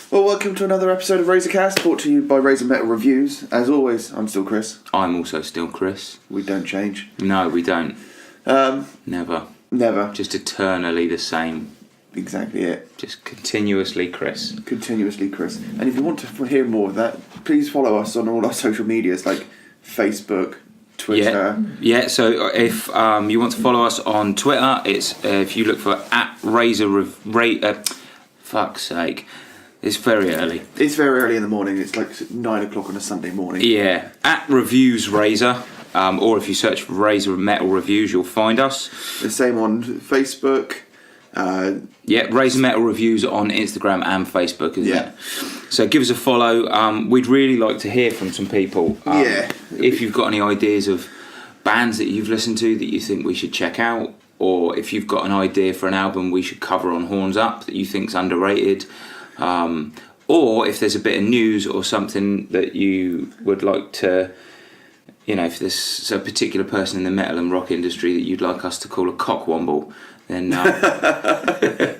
Well, welcome to another episode of Razorcast, brought to you by Razor Metal Reviews. As always, I'm still Chris. I'm also still Chris. We don't change. No, we don't. Never. Just eternally the same. Exactly it. Just continuously Chris. Continuously Chris. And if you want to hear more of that, please follow us on all our social medias like Facebook, Twitter. Yeah. So if you want to follow us on Twitter, it's if you look for fuck's sake. It's very early. It's very early in the morning. It's like 9 o'clock on a Sunday morning. Yeah. @Reviews Razor. Or if you search for Razor Metal Reviews, you'll find us. The same on Facebook. Razor Metal Reviews on Instagram and Facebook, isn't it? So give us a follow. We'd really like to hear from some people. If you've got any ideas of bands that you've listened to that you think we should check out, or if you've got an idea for an album we should cover on Horns Up that you think's underrated, or if there's a bit of news or something that you would like to, if there's a particular person in the metal and rock industry that you'd like us to call a cockwomble, then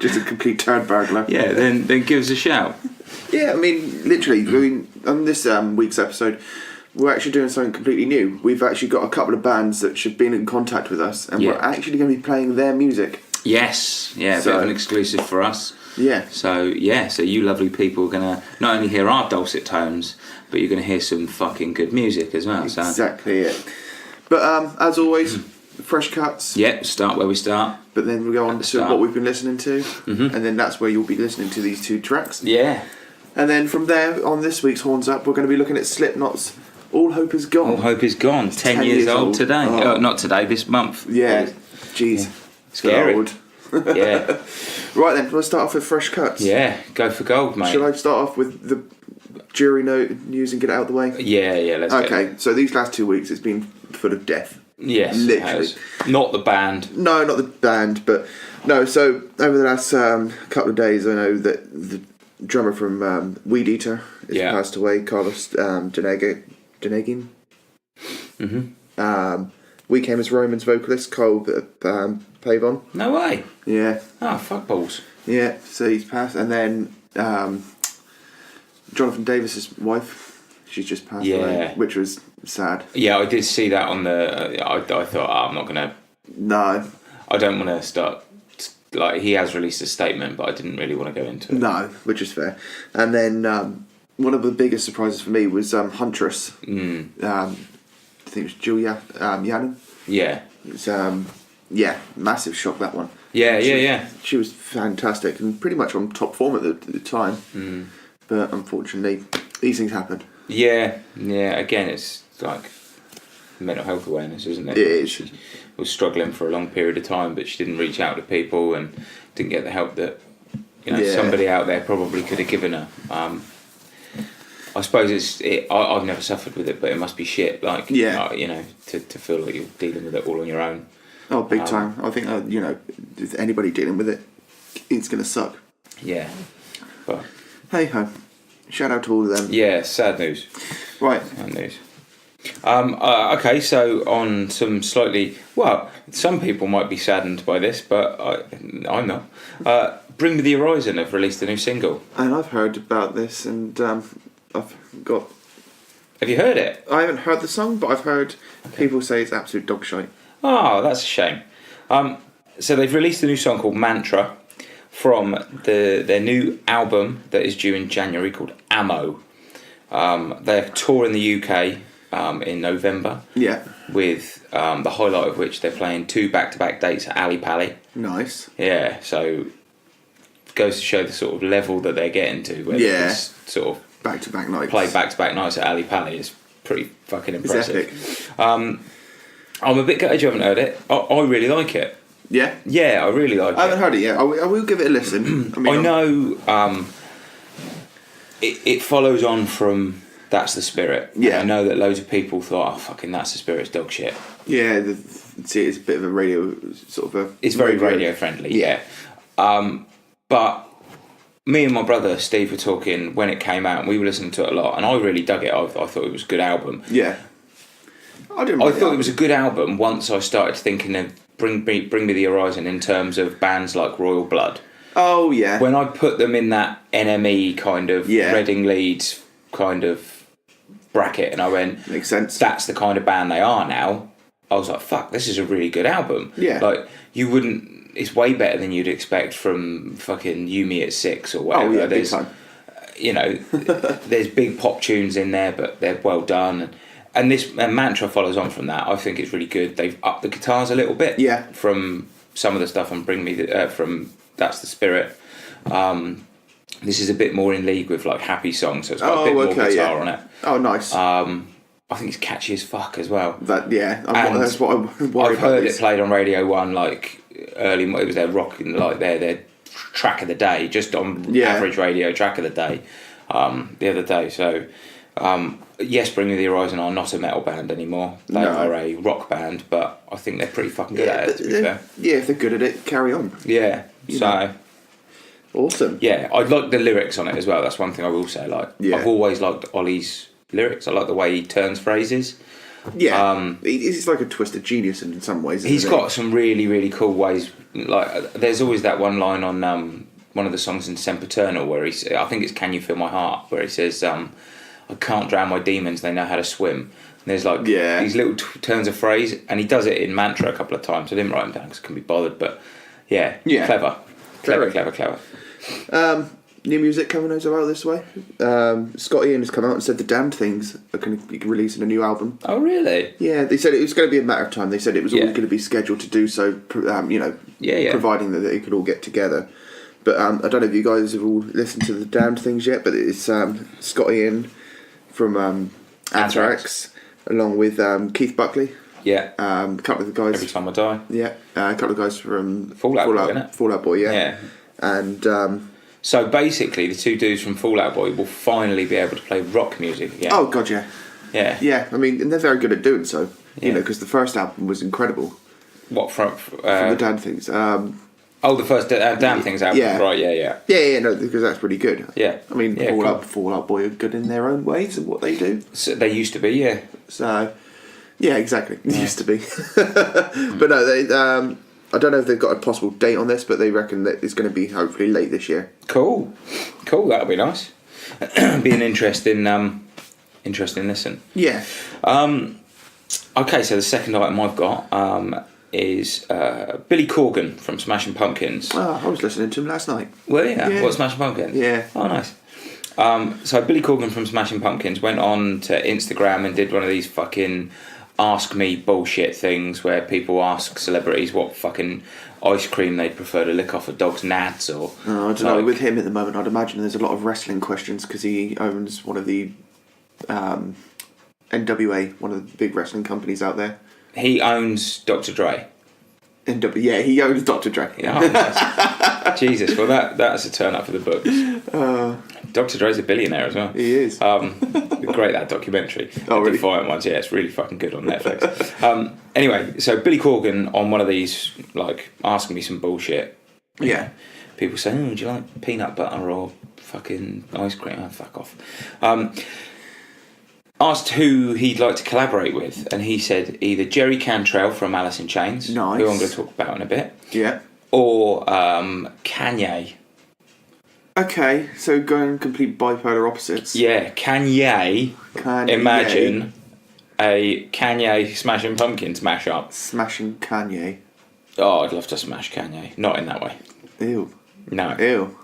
just a complete turd burglar. Yeah, then give us a shout. Yeah, literally, on this week's episode, we're actually doing something completely new. We've actually got a couple of bands that have been in contact with us, and we're actually going to be playing their music. Yes, a bit of an exclusive for us. Yeah. So you lovely people are going to not only hear our dulcet tones, but you're going to hear some fucking good music as well. Exactly it. But as always, fresh cuts. Yep, start where we start. But then we go on to what we've been listening to, and then that's where you'll be listening to these two tracks. Yeah. And then from there, on this week's Horns Up, we're going to be looking at Slipknot's All Hope Is Gone. All Hope Is Gone. 10 years old today. Oh. Not today, this month. Yeah. Jeez. Yeah. Scary. Old. Yeah. Right then, we'll start off with fresh cuts. Yeah, go for gold, mate. Shall I start off with the jury note news and get it out of the way? Yeah, let's Okay, so these last 2 weeks, it's been full of death. Yes, literally. Not the band. No, not the band, but no. So over the last couple of days, I know that the drummer from Weed Eater has passed away, Carlos Denegin. We Came as Romans vocalist Cole Pavon. No way. Yeah. Oh, fuck balls. Yeah, so he's passed, and then Jonathan Davis's wife. She's just passed away, which was sad. Yeah, I did see that on the. I thought, I'm not gonna. No. I don't want to start. Like, he has released a statement, but I didn't really want to go into it. No, which is fair. And then one of the biggest surprises for me was Huntress. I think it was Julia Yannon. Yeah. It's massive shock, that one. Yeah. She was fantastic and pretty much on top form at the time. But unfortunately, these things happen. Yeah. Again, it's like mental health awareness, isn't it? It is. She was struggling for a long period of time, but she didn't reach out to people and didn't get the help that somebody out there probably could have given her. I suppose I've never suffered with it, but it must be shit. Like, to feel like you're dealing with it all on your own. Oh, big time. I think with anybody dealing with it, it's going to suck. Yeah, but hey ho. Shout out to all of them. Yeah, sad news. Right. Sad news. Okay, so on some slightly... Well, some people might be saddened by this, but I'm not. Bring Me The Horizon have released a new single. And I've heard about this, and I've got... Have you heard it? I haven't heard the song, but I've heard people say it's absolute dog shite. Oh, that's a shame. So they've released a new song called Mantra from their new album that is due in January called Ammo. They're touring the UK in November. Yeah. With the highlight of which they're playing 2 back-to-back dates at Ali Pali. Nice. Yeah, so it goes to show the sort of level that they're getting to. Where they can sort of back-to-back nights. Play back-to-back nights at Ali Pali is pretty fucking impressive. It's epic. I'm a bit gutted you haven't heard it. I really like it. Yeah? Yeah, I really like it. I haven't heard it yet. I will give it a listen. I know it follows on from That's the Spirit. Yeah. I know that loads of people thought, oh, fucking That's the Spirit's dog shit. Yeah, it's a bit of a radio, sort of a... It's very radio friendly, yeah. But me and my brother Steve were talking when it came out, and we were listening to it a lot, and I really dug it. I thought it was a good album. Yeah. I thought it was a good album once I started thinking of Bring Me The Horizon in terms of bands like Royal Blood. Oh yeah. When I put them in that NME kind of Reading Leeds kind of bracket, and I went, makes sense. That's the kind of band they are now. I was like, fuck, this is a really good album. Yeah. Like you wouldn't. It's way better than you'd expect from fucking You Me at 6 or whatever. Oh yeah, big time. You know, there's big pop tunes in there, but they're well done. And this Mantra follows on from that. I think it's really good. They've upped the guitars a little bit. Yeah. From some of the stuff on from That's the Spirit. This is a bit more in league with like happy songs, so it's got a bit more guitar on it. Oh, nice. I think it's catchy as fuck as well. That's what I'm worried I've heard about. it played on Radio 1 like early. It was their rocking like their track of the day, just on average radio track of the day. The other day, so yes, Bring Me the Horizon are not a metal band anymore. They are a rock band, but I think they're pretty fucking good at it. To be fair, if they're good at it, carry on. Yeah, awesome. Yeah, I like the lyrics on it as well. That's one thing I will say. Like, I've always liked Ollie's lyrics. I like the way he turns phrases. Yeah, he's like a twisted genius in some ways. He's got some really, really cool ways. Like, there's always that one line on one of the songs in Sempiternal where I think it's Can You Feel My Heart, where he says, I can't drown my demons, they know how to swim. And there's like these little turns of phrase, and he does it in Mantra a couple of times. I didn't write them down because I couldn't be bothered, but clever. New music coming as well this way. Scott Ian has come out and said the Damned Things are going to be releasing a new album. Oh, really? Yeah, they said it was going to be a matter of time. They said it was always going to be scheduled to do so, providing that they could all get together. But I don't know if you guys have all listened to the Damned Things yet, but it's Scott Ian from Anthrax, along with Keith Buckley. Yeah. A couple of the guys. Every Time I Die. Yeah. A couple of guys from Fall Out Boy, innit? Fall Out Boy, yeah. Yeah. And so basically, the two dudes from Fall Out Boy will finally be able to play rock music again. Oh god, yeah. Yeah. Yeah. I mean, and they're very good at doing so. You know, because the first album was incredible. What from the Damned Things? The first Damn Things album. Yeah. Right. Yeah. Yeah. No, because that's pretty good. Yeah. I mean, Fall Out Boy are good in their own ways and what they do. So they used to be, yeah. So, yeah, exactly. They used to be. But no, they. I don't know if they've got a possible date on this, but they reckon that it's going to be hopefully late this year. Cool. That'll be nice. Be an interesting listen. Yeah. Okay, so the second item I've got is Billy Corgan from Smashing Pumpkins. Oh, I was listening to him last night. Were you? Yeah. What, Smashing Pumpkins? Yeah. Oh, nice. So Billy Corgan from Smashing Pumpkins went on to Instagram and did one of these fucking ask me bullshit things where people ask celebrities what fucking ice cream they'd prefer to lick off a dog's nads or... I don't know, with him at the moment I'd imagine there's a lot of wrestling questions because he owns one of the NWA, one of the big wrestling companies out there. He owns Dr. Dre. He owns Dr. Dre. Oh, nice. Jesus, well that's a turn up for the books. Dr. Dre's a billionaire as well. He is. Great, that documentary. Oh, really? Defiant ones, yeah, it's really fucking good on Netflix. Anyway, so Billy Corgan on one of these, like, asking me some bullshit. Yeah. People say, would you like peanut butter or fucking ice cream? Oh, fuck off. Asked who he'd like to collaborate with, and he said either Jerry Cantrell from Alice in Chains, nice, who I'm going to talk about in a bit, yeah, or Kanye. Okay, so going complete bipolar opposites. Yeah, Kanye. Imagine a Kanye Smashing Pumpkins mashup. Smashing Kanye. Oh, I'd love to smash Kanye. Not in that way. Ew. No. Ew.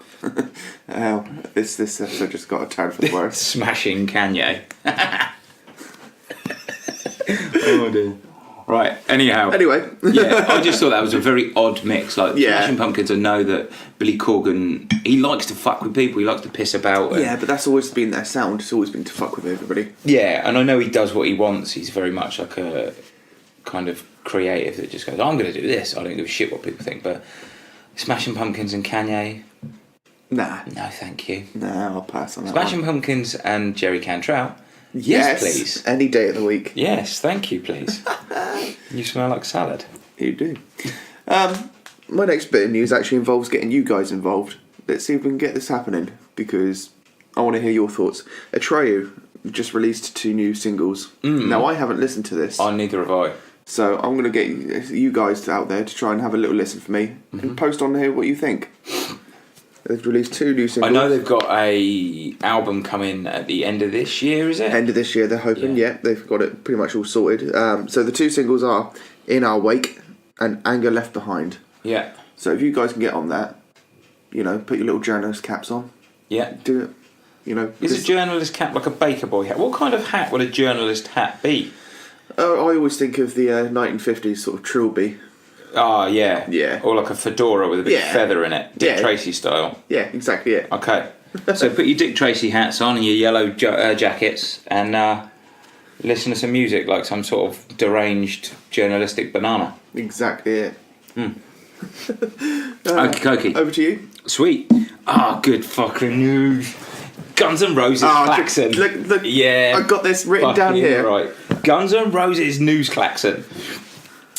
Oh, this episode just got a turn for the worse. Smashing Kanye. Oh dear. Right. Anyway. Yeah, I just thought that was a very odd mix. Like Smashing Pumpkins, I know that Billy Corgan, he likes to fuck with people. He likes to piss about. Yeah, but that's always been their sound. It's always been to fuck with everybody. Yeah, and I know he does what he wants. He's very much like a kind of creative that just goes, I'm going to do this. I don't give a shit what people think. But Smashing Pumpkins and Kanye... Nah. No, thank you. Nah, I'll pass on that. Smashing Pumpkins and Jerry Cantrell. Yes, please. Any day of the week. Yes, thank you, please. You smell like salad. You do. My next bit of news actually involves getting you guys involved. Let's see if we can get this happening, because I want to hear your thoughts. Atreyu just released 2 new singles. Now, I haven't listened to this. Neither have I. So I'm going to get you guys out there to try and have a little listen for me and post on here what you think. They've released 2 new singles. I know they've got a album coming at the end of this year, is it? End of this year, they're hoping. Yeah, they've got it pretty much all sorted. So the 2 singles are In Our Wake and Anger Left Behind. Yeah. So if you guys can get on that, put your little journalist caps on. Yeah. Do it. Is a journalist cap like a baker boy hat? What kind of hat would a journalist hat be? I always think of the 1950s sort of trilby. Oh, yeah. Yeah. Or like a fedora with a big feather in it. Dick Tracy style. Yeah, exactly it. Okay. So put your Dick Tracy hats on and your yellow jackets and listen to some music like some sort of deranged journalistic banana. Exactly it. Okay. Over to you. Sweet. Good fucking news. Guns N' Roses klaxon. Look, yeah. I've got this written down here. Right. Guns N' Roses news klaxon.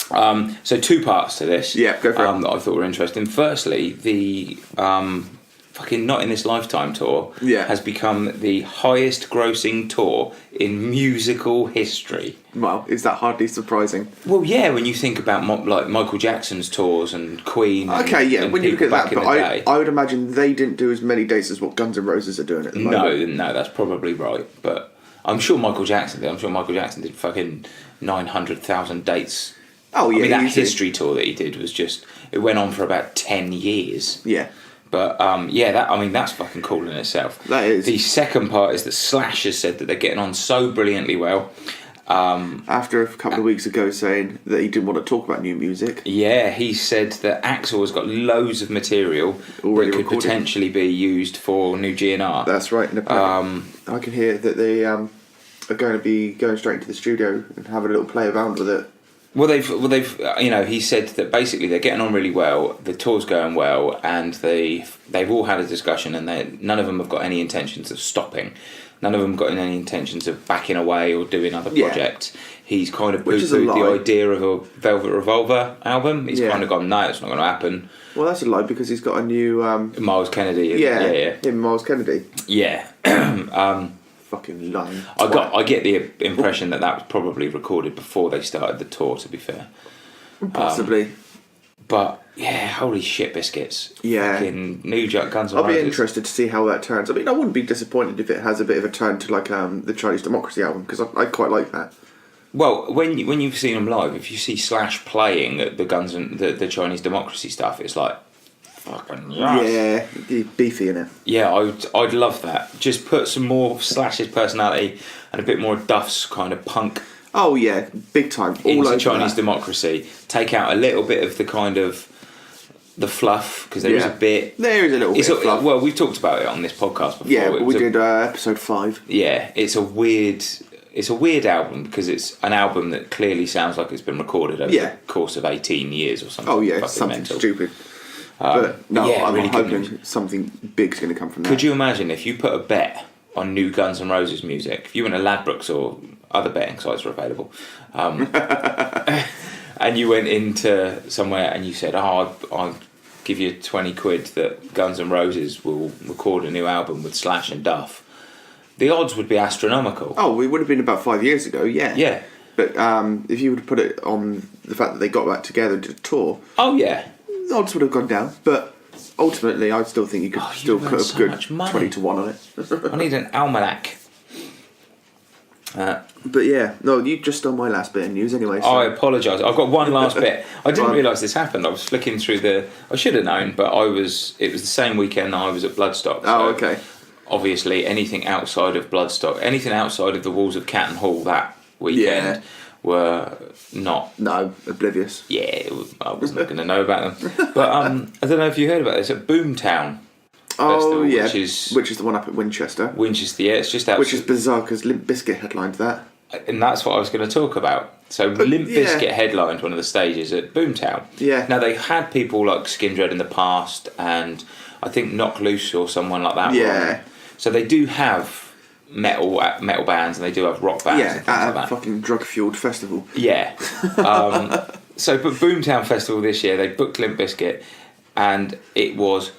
So 2 parts to this. Yeah, go for it. That I thought were interesting. Firstly, the fucking Not In This Lifetime tour has become the highest grossing tour in musical history. Well, is that hardly surprising? Well, yeah, when you think about like Michael Jackson's tours and Queen. Okay, yeah, and when you look at that, but I would imagine they didn't do as many dates as what Guns N' Roses are doing at the moment. No, that's probably right. But I'm sure Michael Jackson did. I'm sure Michael Jackson did fucking 900,000 dates. Oh, yeah. I mean, that history tour that he did was just... It went on for about 10 years. Yeah. But, that's fucking cool in itself. That is. The second part is that Slash has said that they're getting on so brilliantly well. After a couple of weeks ago saying that he didn't want to talk about new music. Yeah, he said that Axl has got loads of material already that could recorded. Potentially be used for new GNR. That's right. I can hear that they are going to be going straight into the studio and having a little play around with it. Well, they've he said that basically they're getting on really well, the tour's going well, and they've all had a discussion, and none of them have got any intentions of stopping. None of them got any intentions of backing away or doing other projects. He's kind of poo-pooed the idea of a Velvet Revolver album. He's kind of gone, no, it's not going to happen. Well, that's a lie because he's got a new... Miles Kennedy. Him and Miles Kennedy. Yeah. Fucking lying. I get the impression that was probably recorded before they started the tour, to be fair. Possibly. But yeah, holy shit biscuits. Yeah. Fucking new Guns N' Roses. I'll be interested to see how that turns. I mean, I wouldn't be disappointed if it has a bit of a turn to like the Chinese Democracy album, because I quite like that. Well, when you've seen them live, if you see Slash playing at the Guns and the Chinese Democracy stuff, it's like fucking yes. Yeah, beefy in it. Yeah, I'd love that. Just put some more Slash's personality and a bit more Duff's kind of punk. Oh yeah, big time. All into Chinese Democracy. Take out a little bit of the kind of the fluff, because there is a bit. There is a little bit of fluff. Well, we've talked about it on this podcast before. Yeah, we did episode 5. Yeah, it's a weird album because it's an album that clearly sounds like it's been recorded over the course of 18 years or something. Oh yeah, something mental. stupid. But no, I'm really hoping something big's going to come from that. Could you imagine if you put a bet on new Guns N' Roses music? If you went to Ladbrokes or other betting sites are available, and you went into somewhere and you said, I'll give you 20 quid that Guns N' Roses will record a new album with Slash and Duff, the odds would be astronomical. Oh, it would have been about 5 years ago, yeah. Yeah. But if you would have put it on the fact that they got back together and did a tour... Oh, yeah. The odds would have gone down, but ultimately I still think you could still put a good 20 to 1 on it. I need an almanac. But yeah, no, you just stole my last bit of news anyway. So. I apologise. I've got one last bit. I didn't realise this happened. I was flicking through I should have known, but it was the same weekend I was at Bloodstock. Oh, okay. Obviously, anything outside of Bloodstock, anything outside of the walls of Catton Hall that weekend were not... No, oblivious. Yeah, I wasn't going to know about them. But I don't know if you heard about this at Boomtown. Oh Festival, yeah, which is the one up at Winchester. Yeah, it's just outside. Which is bizarre because Limp Bizkit headlined that. And that's what I was going to talk about. So Limp Bizkit headlined one of the stages at Boomtown. Yeah. Now they had people like Skin Dread in the past, and I think Knock Loose or someone like that. Yeah. So they do have metal bands, and they do have rock bands. Yeah, and things at like that. A fucking drug-fueled festival. Yeah. So, but Boomtown Festival this year, they booked Limp Bizkit, and it was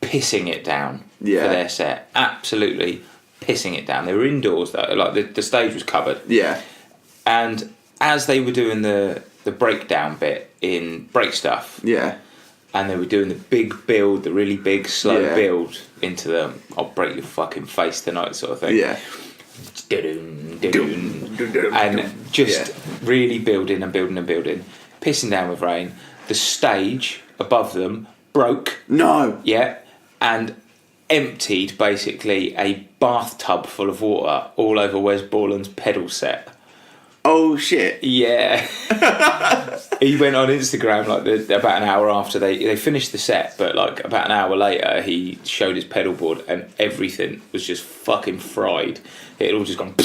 pissing it down for their set. Absolutely pissing it down. They were indoors though, like the stage was covered. Yeah. And as they were doing the breakdown bit in Break Stuff, and they were doing the big build, the really big slow build into the "I'll break your fucking face tonight" sort of thing. Yeah. And just really building, pissing down with rain. The stage above them broke. No. Yeah, and emptied basically a bathtub full of water all over Wes Borland's pedal set. Oh shit! Yeah, he went on Instagram about an hour after they finished the set, but like about an hour later, he showed his pedal board and everything was just fucking fried. It had all just gone.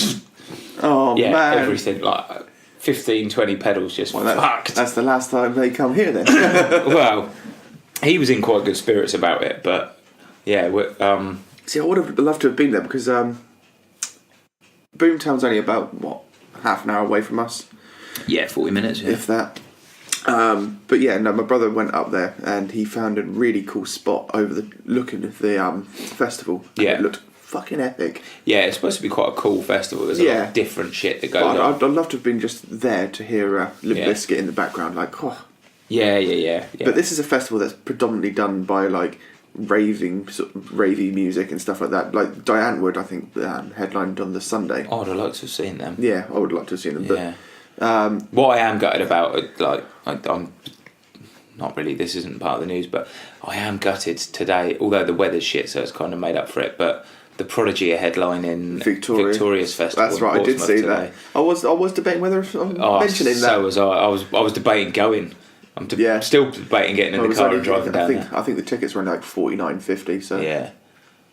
Oh yeah, man! Everything like 15, 20 pedals just fucked. That's the last time they come here then. Well, he was in quite good spirits about it, but yeah. See, I would have loved to have been there because Boomtown's only about half an hour away from us. Yeah, 40 minutes, yeah. If that. But yeah, no, my brother went up there and he found a really cool spot looking at the festival. And it looked fucking epic. Yeah, it's supposed to be quite a cool festival. There's a lot of different shit that goes on. I'd love to have been just there to hear Limp Bizkit in the background, like, oh. Yeah. But this is a festival that's predominantly done by like ravey music and stuff like that. Like Diane Wood, I think, headlined on the Sunday. Oh, I'd have liked to have seen them. Yeah, I would like to have seen them. But what I am gutted about, like, I'm not really. This isn't part of the news, but I am gutted today. Although the weather's shit, so it's kind of made up for it. But the Prodigy are headlining Victoria's Festival. That's right. I did see that. I was debating whether I'm mentioning that. So was I. I was debating going. I'm still debating getting in the car and driving down there. I think the tickets were like $49.50. So yeah,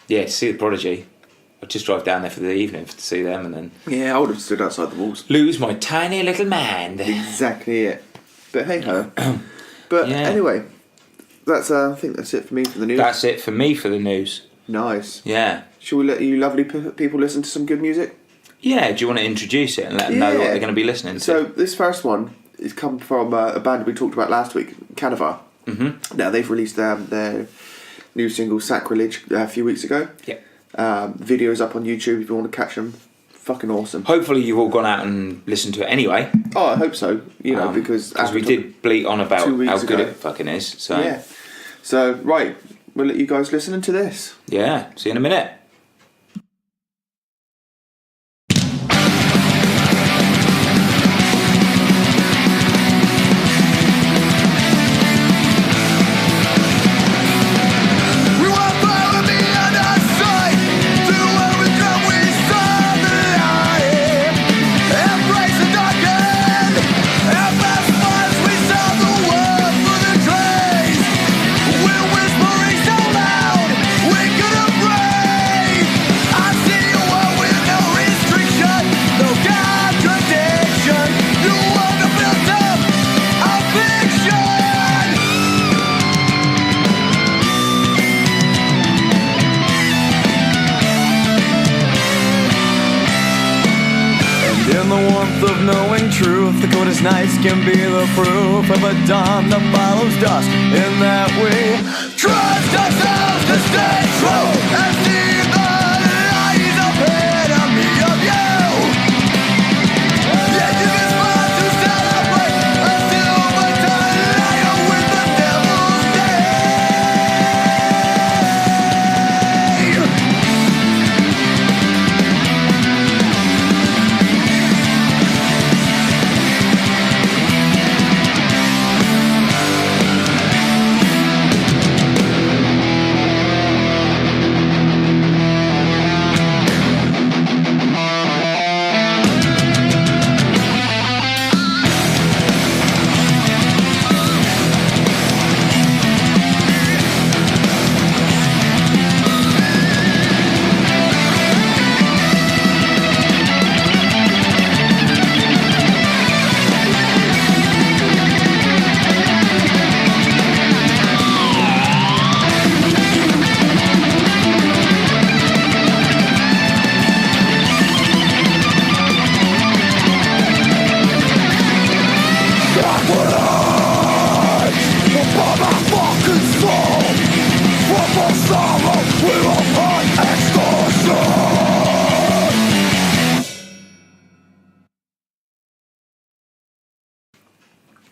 to see the Prodigy, I'd just drive down there for the evening to see them, and then I would have stood outside the walls. Lose my tiny little mind. Exactly it. But hey ho. But anyway, that's I think that's it for me for the news. That's it for me for the news. Nice. Yeah. Shall we let you lovely people listen to some good music? Yeah. Do you want to introduce it and let them know what they're going to be listening to? So this first one is come from a band we talked about last week, Canavar. Mm-hmm. Now they've released their new single Sacrilege a few weeks ago. Yeah. Videos up on YouTube if you want to catch them. Fucking awesome. Hopefully you've all gone out and listened to it anyway. Oh, I hope so. Because we did bleat on about how good it fucking is. So yeah. So right, we'll let you guys listen to this. Yeah. See you in a minute. Of knowing truth, the code is nice, can be the proof of a dawn that follows dusk. In that we trust ourselves to stay true and see the lies of enemy of you. Yet you can smile to celebrate a silver liar with the devil's day.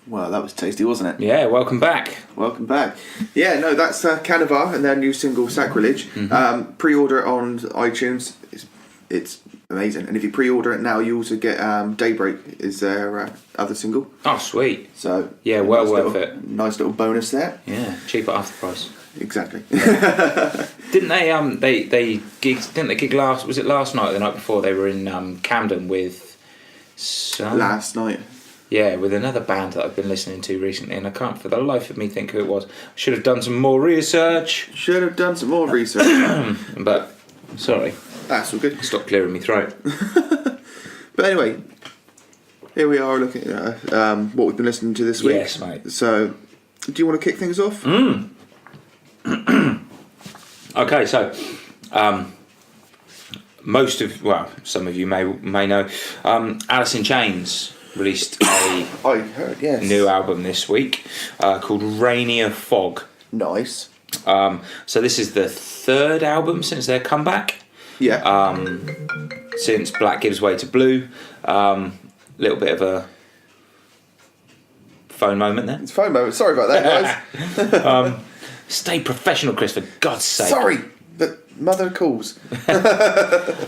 Well, that was tasty, wasn't it? Yeah, welcome back. Welcome back. Yeah, no, that's Canavar and their new single Sacrilege. Mm-hmm. Pre-order it on iTunes. It's amazing. And if you pre-order it now, you also get Daybreak is their other single. Oh, sweet. So yeah, well worth it. Nice little bonus there. Yeah, cheap at half the price. Exactly. Didn't they gig last? Was it last night or the night before? They were in Camden with last night. Yeah, with another band that I've been listening to recently, and I can't for the life of me think who it was. Should have done some more research. But sorry, that's all good. Stop clearing my throat. But anyway, here we are looking at what we've been listening to this week. Yes, mate. So, do you want to kick things off? Okay, so some of you may know, Alice in Chains released a new album this week called Rainier Fog. Nice. So this is the third album since their comeback. Yeah. Since Black Gives Way to Blue. Little bit of a phone moment there. It's a phone moment. Sorry about that, guys. Stay professional, Chris, for God's sake. Sorry, but mother calls.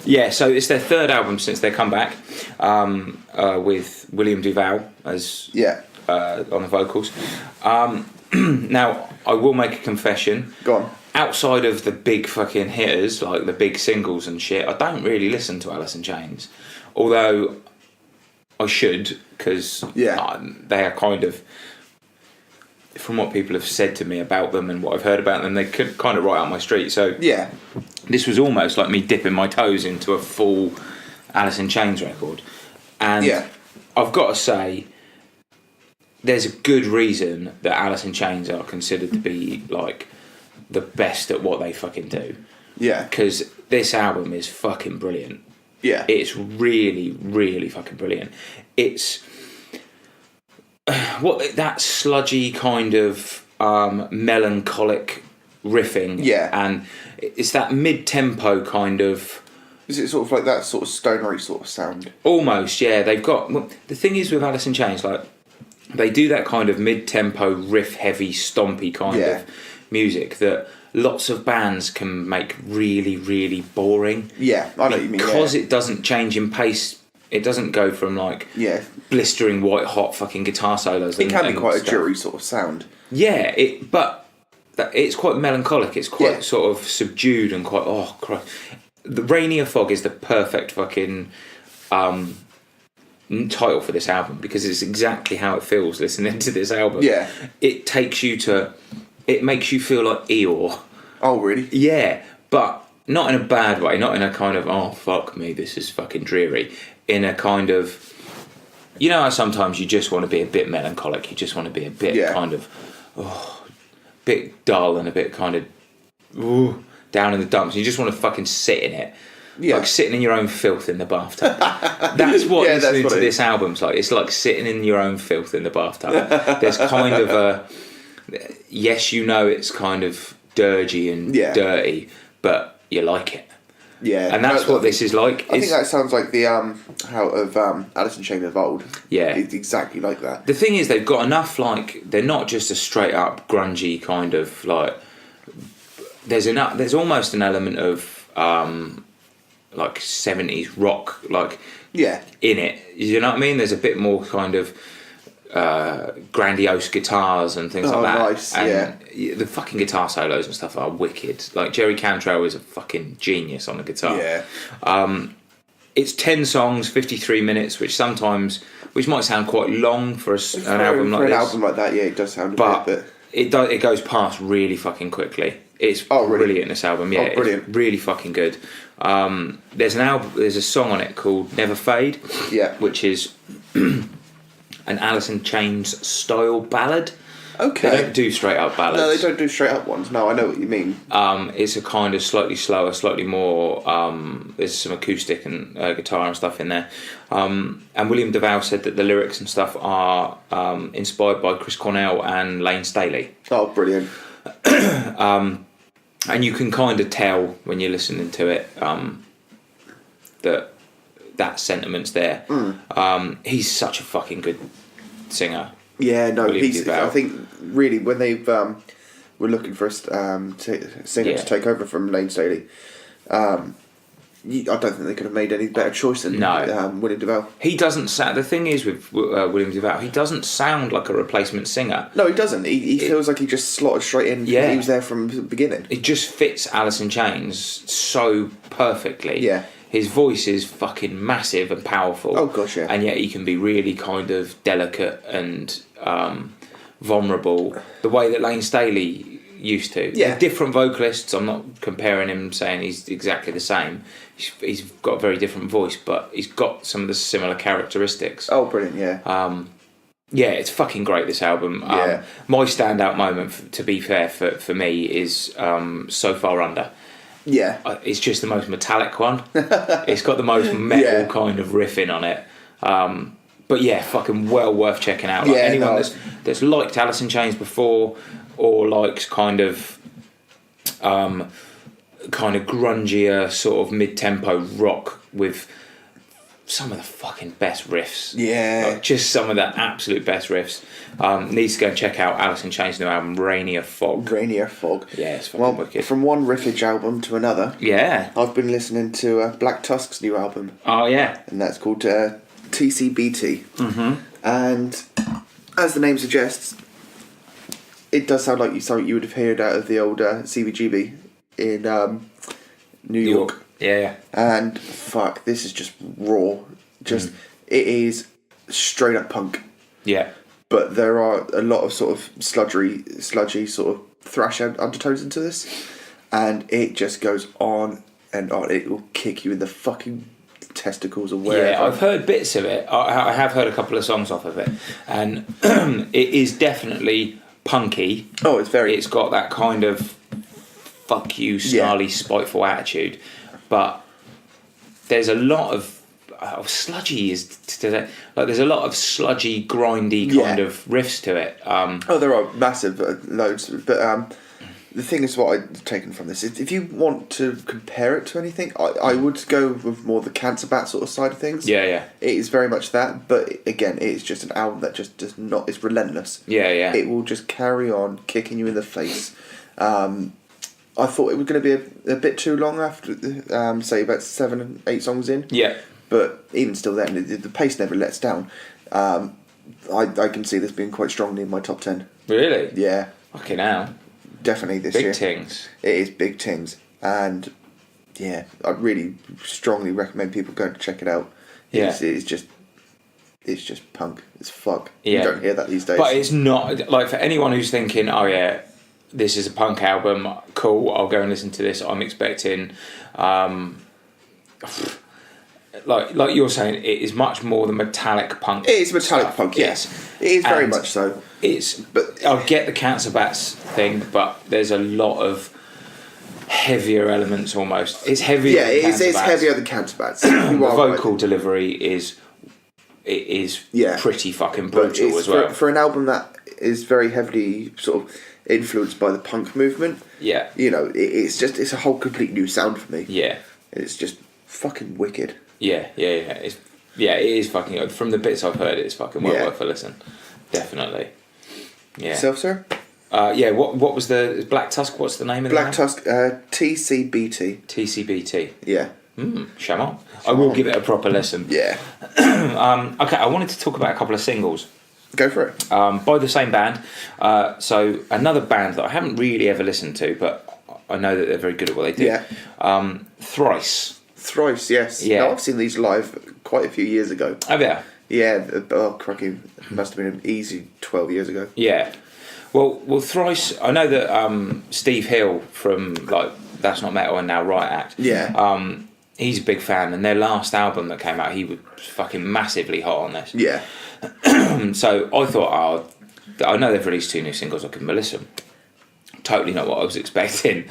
Yeah, so it's their third album since their comeback, with William Duval as on the vocals. Now, I will make a confession. Go on. Outside of the big fucking hitters, like the big singles and shit, I don't really listen to Alice in Chains. Although I should, because they are kind of, from what people have said to me about them and what I've heard about them, they could kind of right up my street. So this was almost like me dipping my toes into a full Alice in Chains record. And I've got to say, there's a good reason that Alice in Chains are considered to be like the best at what they fucking do. Yeah. Because this album is fucking brilliant. Yeah. It's really, really fucking brilliant. It's that sludgy kind of melancholic riffing. Yeah. And it's that mid-tempo kind of... Is it sort of like that sort of stonery sort of sound? Almost, yeah. They've got... Well, the thing is with Alice in Chains, like, they do that kind of mid-tempo, riff-heavy, stompy kind of music that lots of bands can make really, really boring. Yeah, I know what you mean. Because it doesn't change in pace. It doesn't go from like blistering white hot fucking guitar solos. It can be quite a jury sort of sound. Yeah, but it's quite melancholic. It's quite sort of subdued and quite Christ. The Rainier Fog is the perfect fucking title for this album because it's exactly how it feels listening to this album. Yeah, it takes you to. It makes you feel like Eeyore. Oh, really? Yeah, but not in a bad way. Not in a kind of, oh, fuck me, this is fucking dreary. In a kind of... You know how sometimes you just want to be a bit melancholic. You just want to be a bit kind of... bit dull and a bit kind of... down in the dumps. You just want to fucking sit in it. Yeah. Like sitting in your own filth in the bathtub. That's what listening to this album's like. It's like sitting in your own filth in the bathtub. There's kind of a... Yes, you know it's kind of dirgy and dirty, but you like it. Yeah, and that's what this is like. I think that sounds like the how of Alice in Chains of old. Yeah, it's exactly like that. The thing is, they've got enough. Like, they're not just a straight up grungy kind of like. There's enough. There's almost an element of like 70s rock, like in it. You know what I mean? There's a bit more kind of. Grandiose guitars and things like that. Nice, and the fucking guitar solos and stuff are wicked. Like Jerry Cantrell is a fucking genius on the guitar. Yeah. It's 10 songs, 53 minutes, which might sound quite long for an album like this. For an album like that, it does sound a bit. It goes past really fucking quickly. It's brilliant, this album. Yeah, brilliant. It's really fucking good. There's a song on it called Never Fade. Yeah. Which is an Alice in Chains style ballad. Okay. They don't do straight up ballads. No, they don't do straight up ones. No, I know what you mean. It's a kind of slightly slower, slightly more. There's some acoustic and guitar and stuff in there. And William Duval said that the lyrics and stuff are inspired by Chris Cornell and Lane Staley. Oh, brilliant. And you can kind of tell when you're listening to it that sentiment's there. He's such a fucking good singer. Yeah, no, I think really when they've were looking for a singer to take over from Lane Staley, I don't think they could have made any better choice than William DeVal. He doesn't sound. The thing is with William DeVal, he doesn't sound like a replacement singer. No, he doesn't. He feels like he just slotted straight in. Yeah, he was there from the beginning. It just fits Alice in Chains so perfectly. Yeah. His voice is fucking massive and powerful. Oh gosh, yeah. And yet he can be really kind of delicate and vulnerable, the way that Lane Staley used to. Yeah. They're different vocalists. I'm not comparing him, saying he's exactly the same. He's got a very different voice, but he's got some of the similar characteristics. Oh, brilliant! Yeah. Yeah, it's fucking great, this album. Yeah. My standout moment, to be fair, for me, is So Far Under. Yeah. It's just the most metallic one. It's got the most metal kind of riffing on it. But yeah, fucking well worth checking out. Like anyone that's liked Alice in Chains before, or likes kind of grungier sort of mid-tempo rock with some of the fucking best riffs. Yeah. Like just some of the absolute best riffs. Needs to go and check out Alice in Chains' new album, Rainier Fog. Rainier Fog. Yeah, it's fucking wicked. From one riffage album to another. Yeah. I've been listening to Black Tusk's new album. Oh, yeah. And that's called TCBT. Mm-hmm. And as the name suggests, it does sound like something you would have heard out of the old CBGB in New York. Yeah. And fuck, this is just raw. It is straight up punk. Yeah. But there are a lot of sort of sludgy sort of thrash undertones into this. And it just goes on and on. It will kick you in the fucking testicles or wherever. Yeah, I've heard bits of it. I have heard a couple of songs off of it. And it is definitely punky. Oh, it's got that kind of fuck you, snarly, spiteful attitude. But there's a lot of sludgy there's a lot of sludgy, grindy kind of riffs to it. There are massive loads, but the thing is, what I've taken from this is, if you want to compare it to anything, I would go with more the Cancer Bat sort of side of things. Yeah. It is very much that, but again, it's just an album that just does not. It's relentless. Yeah. It will just carry on kicking you in the face. I thought it was going to be a bit too long after, say, about 7 and 8 songs in. Yeah. But even still then, the pace never lets down. I can see this being quite strongly in my top 10. Really? Yeah. Fucking hell. Definitely this year. Big tings. It is big tings. And, yeah, I really strongly recommend people go to check it out. Yeah. It's just punk. It's fuck. Yeah. You don't hear that these days. But it's not, like, for anyone who's thinking, oh yeah, this is a punk album, cool, I'll go and listen to this, I'm expecting, like you're saying, it is much more the metallic punk. It is metallic stuff. punk, yes. It is very much so. But I get the Cancer Bats thing, but there's a lot of heavier elements almost. It's heavier. Yeah, it's heavier than Cancer Bats. The vocal delivery is pretty fucking brutal as well. For an album that is very heavily sort of influenced by the punk movement. Yeah. You know, it's a whole complete new sound for me. Yeah. It's just fucking wicked. Yeah. It is fucking good. From the bits I've heard, it's fucking well worth a listen. Definitely. Yeah. Yourself, sir? What was the Black Tusk? What's the name of Black Tusk? TCBT. TCBT. Yeah. Chamon. I will give it a proper listen. Yeah. Okay, I wanted to talk about a couple of singles. Go for it. By the same band. So another band that I haven't really ever listened to, but I know that they're very good at what they do. Yeah. Thrice. Thrice, yes. Yeah. No, I've seen these live quite a few years ago. Have you? Yeah. Oh, crikey. It must have been an easy 12 years ago. Yeah. Well, Thrice, I know that Steve Hill from like That's Not Metal and now Riot Act. Yeah. He's a big fan, and their last album that came out, he was fucking massively hot on this. Yeah. So I thought, I know they've released 2 new singles, I'll give them a listen. Totally not what I was expecting.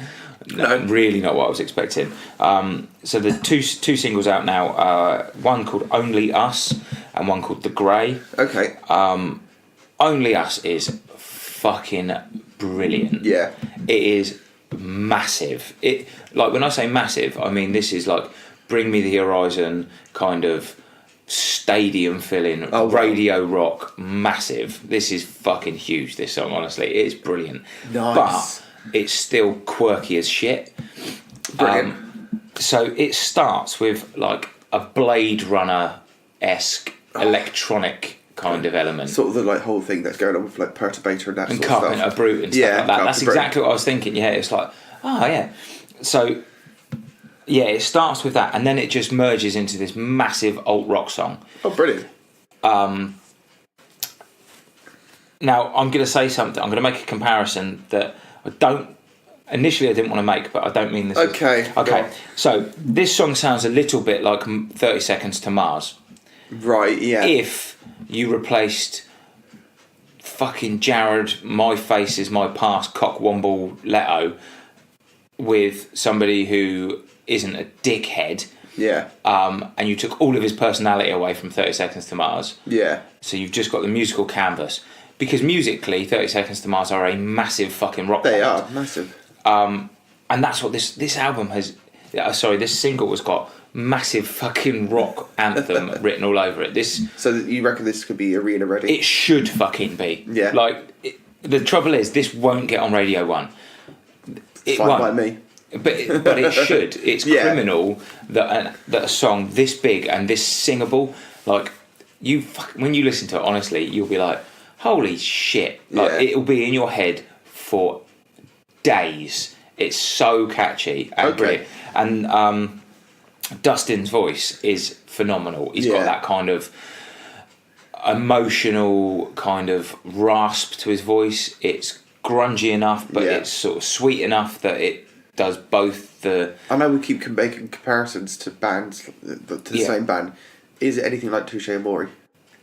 No, really not what I was expecting. So the two singles out now, one called Only Us and one called The Grey. Okay. Only Us is fucking brilliant. Yeah. It is massive. When I say massive, I mean this is like Bring Me the Horizon kind of stadium filling, radio rock, massive. This is fucking huge, this song, honestly. It is brilliant. Nice. But it's still quirky as shit. Brilliant. So it starts with like a Blade Runner-esque electronic kind of element. Sort of the like whole thing that's going on with like Perturbator and that and sort of Carpenter stuff. Brute and stuff like that. That's exactly what I was thinking. Yeah, it's like, So, yeah, it starts with that, and then it just merges into this massive alt rock song. Oh, brilliant. Now, I'm going to say something. I'm going to make a comparison that initially I didn't want to make, but I don't mean this. Okay. So, this song sounds a little bit like 30 Seconds to Mars. Right, yeah. If you replaced fucking Jared, My Face Is My Past, Cockwomble Leto with somebody who isn't a dickhead. Yeah. And you took all of his personality away from 30 Seconds to Mars. Yeah. So you've just got the musical canvas. Because musically, 30 Seconds to Mars are a massive fucking rock band. They are, massive. And that's what this album has... this single has got massive fucking rock anthem written all over it. So you reckon this could be arena ready? It should fucking be. Yeah. The trouble is, this won't get on Radio 1. It Fine won't. by me. But it should. It's criminal that a song this big and this singable, like when you listen to it, honestly, you'll be like, holy shit! Like it'll be in your head for days. It's so catchy and brilliant. And Dustin's voice is phenomenal. He's got that kind of emotional kind of rasp to his voice. It's grungy enough, but it's sort of sweet enough that it does both the... I know we keep making comparisons to bands, to the same band. Is it anything like Touche Amore?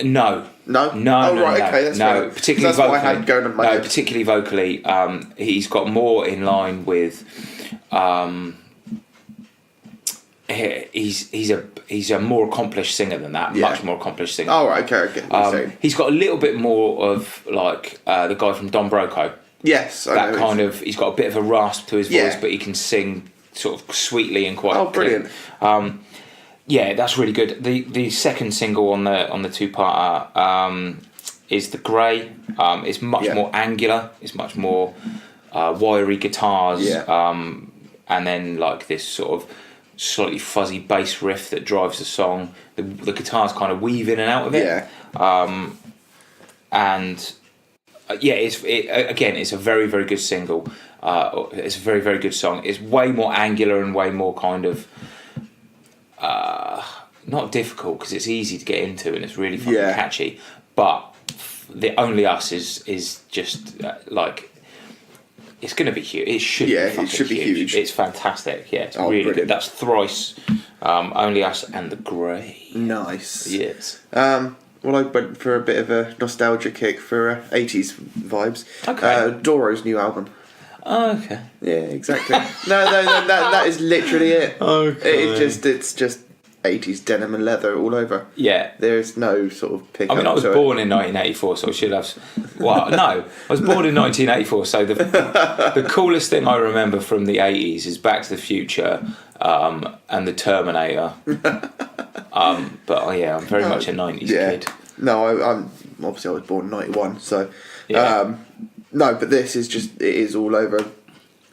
No. No? No, right, okay, that's fine. Particularly that's vocally. What I had going on my head. Particularly vocally, he's got more in line with... He's a more accomplished singer than that, much more accomplished singer. Oh, right, okay, I get what you're saying. He's got a little bit more of, like, the guy from Don Broco. Yes, I know. He's got a bit of a rasp to his voice, but he can sing sort of sweetly and quite. Oh, brilliant! That's really good. The second single on the two-parter is The Grey. It's much more angular. It's much more wiry guitars. And then like this sort of slightly fuzzy bass riff that drives the song. The guitars kind of weave in and out of it. It's a very, very good single. It's a very, very good song. It's way more angular and way more kind of not difficult because it's easy to get into and it's really fucking catchy. But the Only Us is just like it's going to be huge. It should. Yeah, it should be huge. It's fantastic. Yeah, it's really brilliant. Good. That's Thrice, Only Us, and The Grey. Nice. Yes. Well, I went for a bit of a nostalgia kick for 80s vibes. Okay. Doro's new album. Oh, okay. Yeah, exactly. no, that is literally it. Okay. It's just 80s denim and leather all over. Yeah. There's no sort of pick. I mean, I was born in 1984, so I should have... Well, no. I was born in 1984, so the coolest thing I remember from the 80s is Back to the Future and The Terminator. But I'm very much a 90s kid. No, I'm obviously I was born in 91, so... no, but this is just... It is all over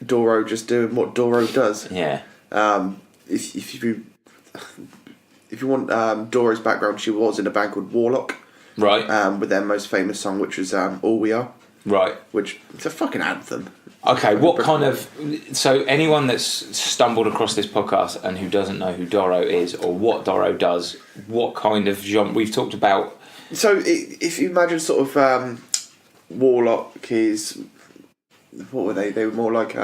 Doro just doing what Doro does. Yeah. If you want Doro's background, she was in a band called Warlock. Right. With their most famous song, which was All We Are. Right. Which it's a fucking anthem. Okay, what kind of... So anyone that's stumbled across this podcast and who doesn't know who Doro is or what Doro does, what kind of genre... We've talked about... So if you imagine sort of Warlock is... What were they? They were more like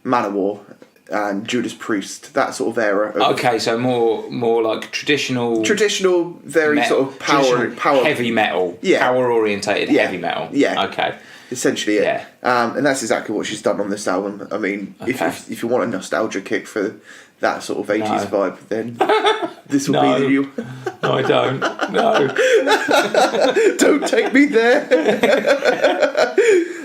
Manowar and Judas Priest, that sort of era. Okay, so more like traditional, very sort of power, heavy metal, power orientated heavy metal. Yeah, okay, essentially it. Yeah, and that's exactly what she's done on this album. I mean, if you want a nostalgia kick for that sort of 80s vibe, then this will be the new. No, I don't. No. Don't take me there.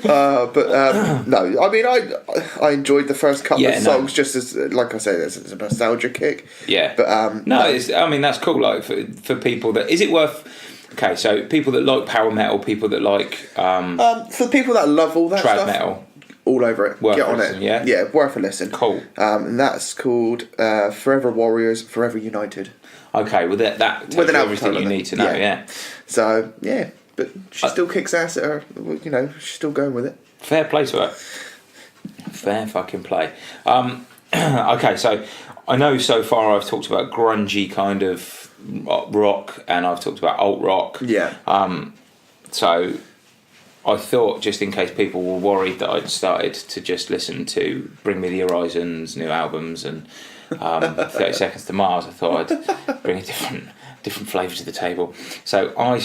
No, I mean, I enjoyed the first couple of songs just as, like I say, there's a nostalgia kick. Yeah. But I mean, that's cool. Like for people that, is it worth? Okay, so people that like power metal, people that like for people that love all that trad stuff, metal, all over it. Worth Get on listen, it. Yeah, worth a listen. Cool. And that's called Forever Warriors, Forever United. Okay, well that tells you everything you need to know. Yeah. So but she still kicks ass at her. You know, she's still going with it. Fair play to her. Fair fucking play. Okay, so I know so far I've talked about grungy kind of rock, and I've talked about alt rock. Yeah. So I thought, just in case people were worried that I'd started to just listen to Bring Me the Horizon's new albums and 30 Seconds to Mars, I thought I'd bring a different flavour to the table. So I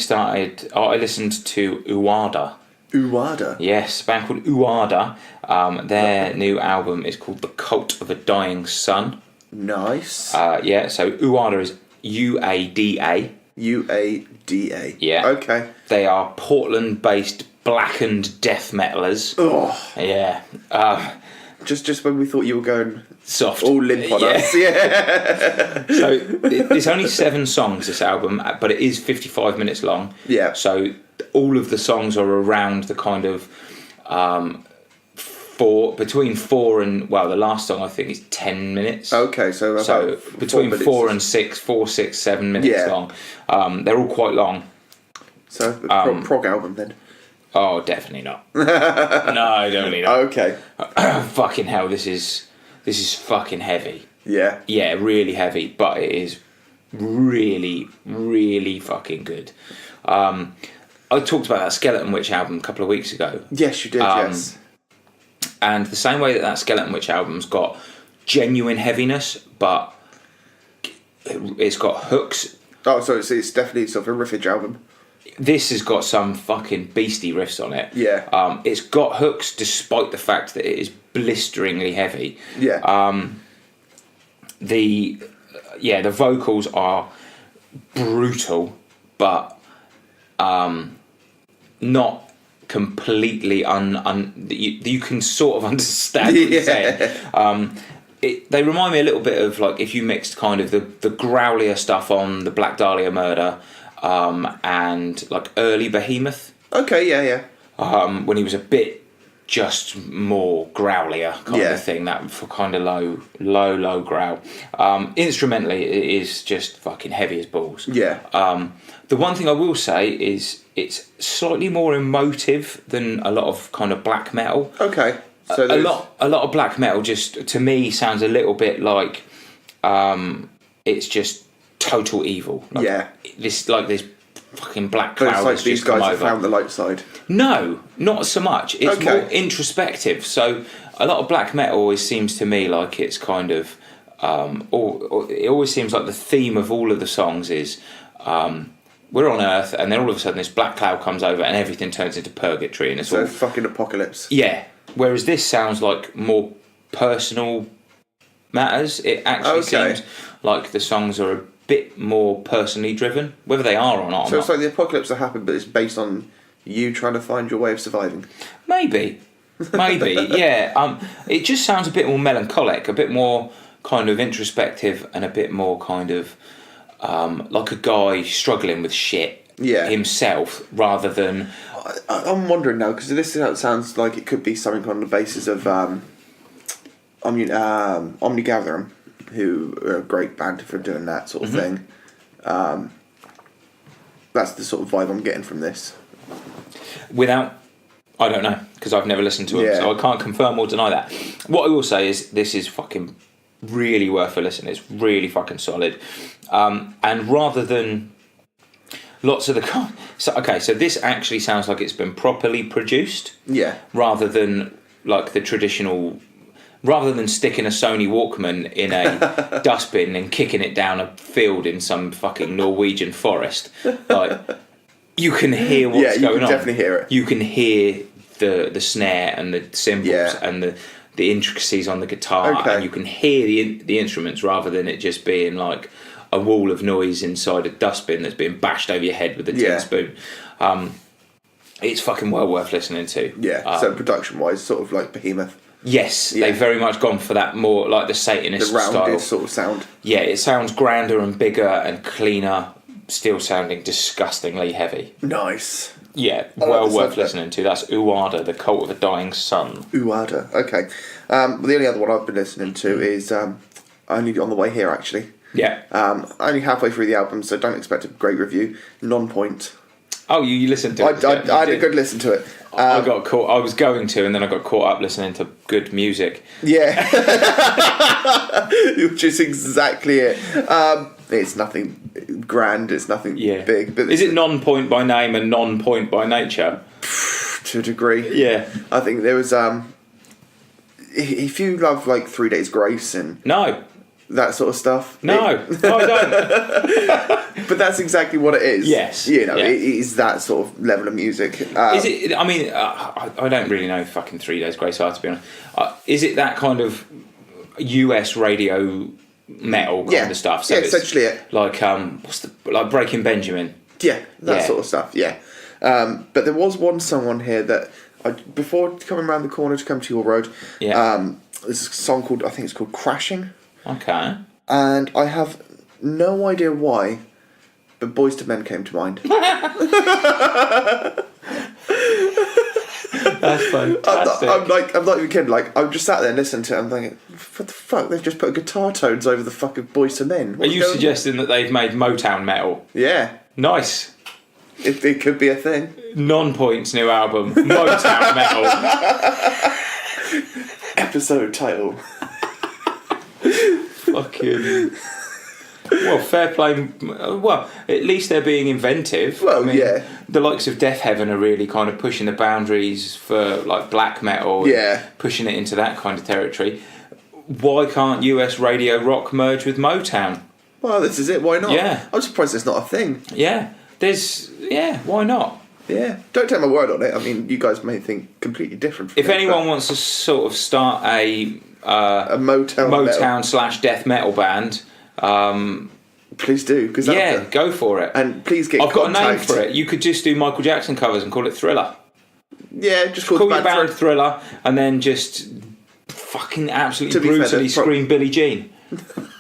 listened to Uada. Uada? Yes, a band called Uada. Their new album is called The Cult of a Dying Sun. Nice. So Uada is UADA. UADA. Yeah. Okay. They are Portland-based blackened death metalers. Oh. Yeah. Just when we thought you were going soft, all limp on us. Yeah. So it's only 7 songs, this album, but it is 55 minutes long. Yeah. So all of the songs are around the kind of between 4 and, well, the last song I think is 10 minutes. Okay, so between 4 and 6, 4, 6, 7 minutes long. They're all quite long. So prog album then. Oh, definitely not. No, definitely not. Okay. Fucking hell, this is fucking heavy. Yeah. Yeah, really heavy, but it is really, really fucking good. I talked about that Skeleton Witch album a couple of weeks ago. Yes, you did, yes. And the same way that Skeleton Witch album's got genuine heaviness, but it's got hooks. Oh, so it's definitely sort of a riffage album. This has got some fucking beastie riffs on it. Yeah. It's got hooks despite the fact that it is blisteringly heavy. Yeah. The vocals are brutal, but not completely you can sort of understand what you're saying. They remind me a little bit of, like, if you mixed kind of the growlier stuff on the Black Dahlia Murder and like early Behemoth. Okay, yeah. When he was a bit just more growlier kind of thing, that for kind of low growl. Instrumentally, it is just fucking heavy as balls. Yeah. The one thing I will say is it's slightly more emotive than a lot of kind of black metal. Okay. So a lot of black metal just, to me, sounds a little bit like it's just total evil. Like, this fucking black cloud. But it's like these guys have found the light side. No, not so much. It's more introspective. So a lot of black metal always seems to me like it's kind of it always seems like the theme of all of the songs is we're on Earth, and then all of a sudden this black cloud comes over and everything turns into purgatory, and it's all fucking apocalypse. Yeah. Whereas this sounds like more personal matters. It actually seems like the songs are a bit more personally driven, whether they are or not. So it's like the apocalypse that happened, but it's based on you trying to find your way of surviving. Maybe, yeah. It just sounds a bit more melancholic, a bit more kind of introspective, and a bit more kind of like a guy struggling with shit himself, rather than. I'm wondering now, because this sounds like it could be something on the basis of Omnigatherum, who are a great band for doing that sort of thing. That's the sort of vibe I'm getting from this. I don't know, because I've never listened to it, so I can't confirm or deny that. What I will say is this is fucking really worth a listen. It's really fucking solid. And rather than lots of the... So this actually sounds like it's been properly produced. Yeah. Rather than like the traditional... Rather than sticking a Sony Walkman in a dustbin and kicking it down a field in some fucking Norwegian forest, like, you can hear what's going on. You can definitely hear it. You can hear the snare and the cymbals and the intricacies on the guitar, and you can hear the instruments rather than it just being like a wall of noise inside a dustbin that's being bashed over your head with a tin spoon. It's fucking well worth listening to. Yeah, so production-wise, sort of like Behemoth. Yes, they've very much gone for that more like the Satanist style. The rounded sort of sound. Yeah, it sounds grander and bigger and cleaner, still sounding disgustingly heavy. Nice. Yeah, well worth listening to. That's Uada, the Cult of a Dying Sun. Uada, okay. The only other one I've been listening to is only on the way here, actually. Yeah. Only halfway through the album, so don't expect a great review. Non-Point. Oh, you listened to it? I had a good listen to it. I got caught. I was going to, and then I got caught up listening to good music. Yeah, which is exactly it. It's nothing grand. It's nothing big. But is it non-point by name and non-point by nature? To a degree. Yeah, I think there was. If you love like 3 Days Grace and that sort of stuff. No, I don't. But that's exactly what it is. Yes. You know, it is that sort of level of music. Is it? I mean, I don't really know fucking 3 Days Grace are, to be honest. Is it that kind of US radio metal kind of stuff? So yeah, essentially it. Like, like Breaking Benjamin? Yeah, that sort of stuff, yeah. But there was one song on here that, before coming around the corner to come to your road, there's a song called, I think it's called Crashing. Okay. And I have no idea why, but Boys to Men came to mind. That's fantastic. I'm not even kidding. Like, I'm just sat there listening to it. I'm thinking, what the fuck? They've just put guitar tones over the fucking Boys to Men. Are you suggesting that they've made Motown metal? Yeah. Nice. It could be a thing. Non-Point's new album, Motown metal. Episode title. Fucking. Well, fair play. Well, at least they're being inventive. Well, I mean, the likes of Death Heaven are really kind of pushing the boundaries for like black metal. Yeah. Pushing it into that kind of territory. Why can't US radio rock merge with Motown? Well, this is it. Why not? Yeah. I'm surprised it's not a thing. Yeah. Why not? Yeah. Don't take my word on it. I mean, you guys may think completely different from If anyone wants to sort of start a Motown / death metal band, please do. Cause go for it. And please get I've got a name for it. You could just do Michael Jackson covers and call it Thriller. Yeah, just call your band Thriller, and then just fucking absolutely brutally scream Billie Jean.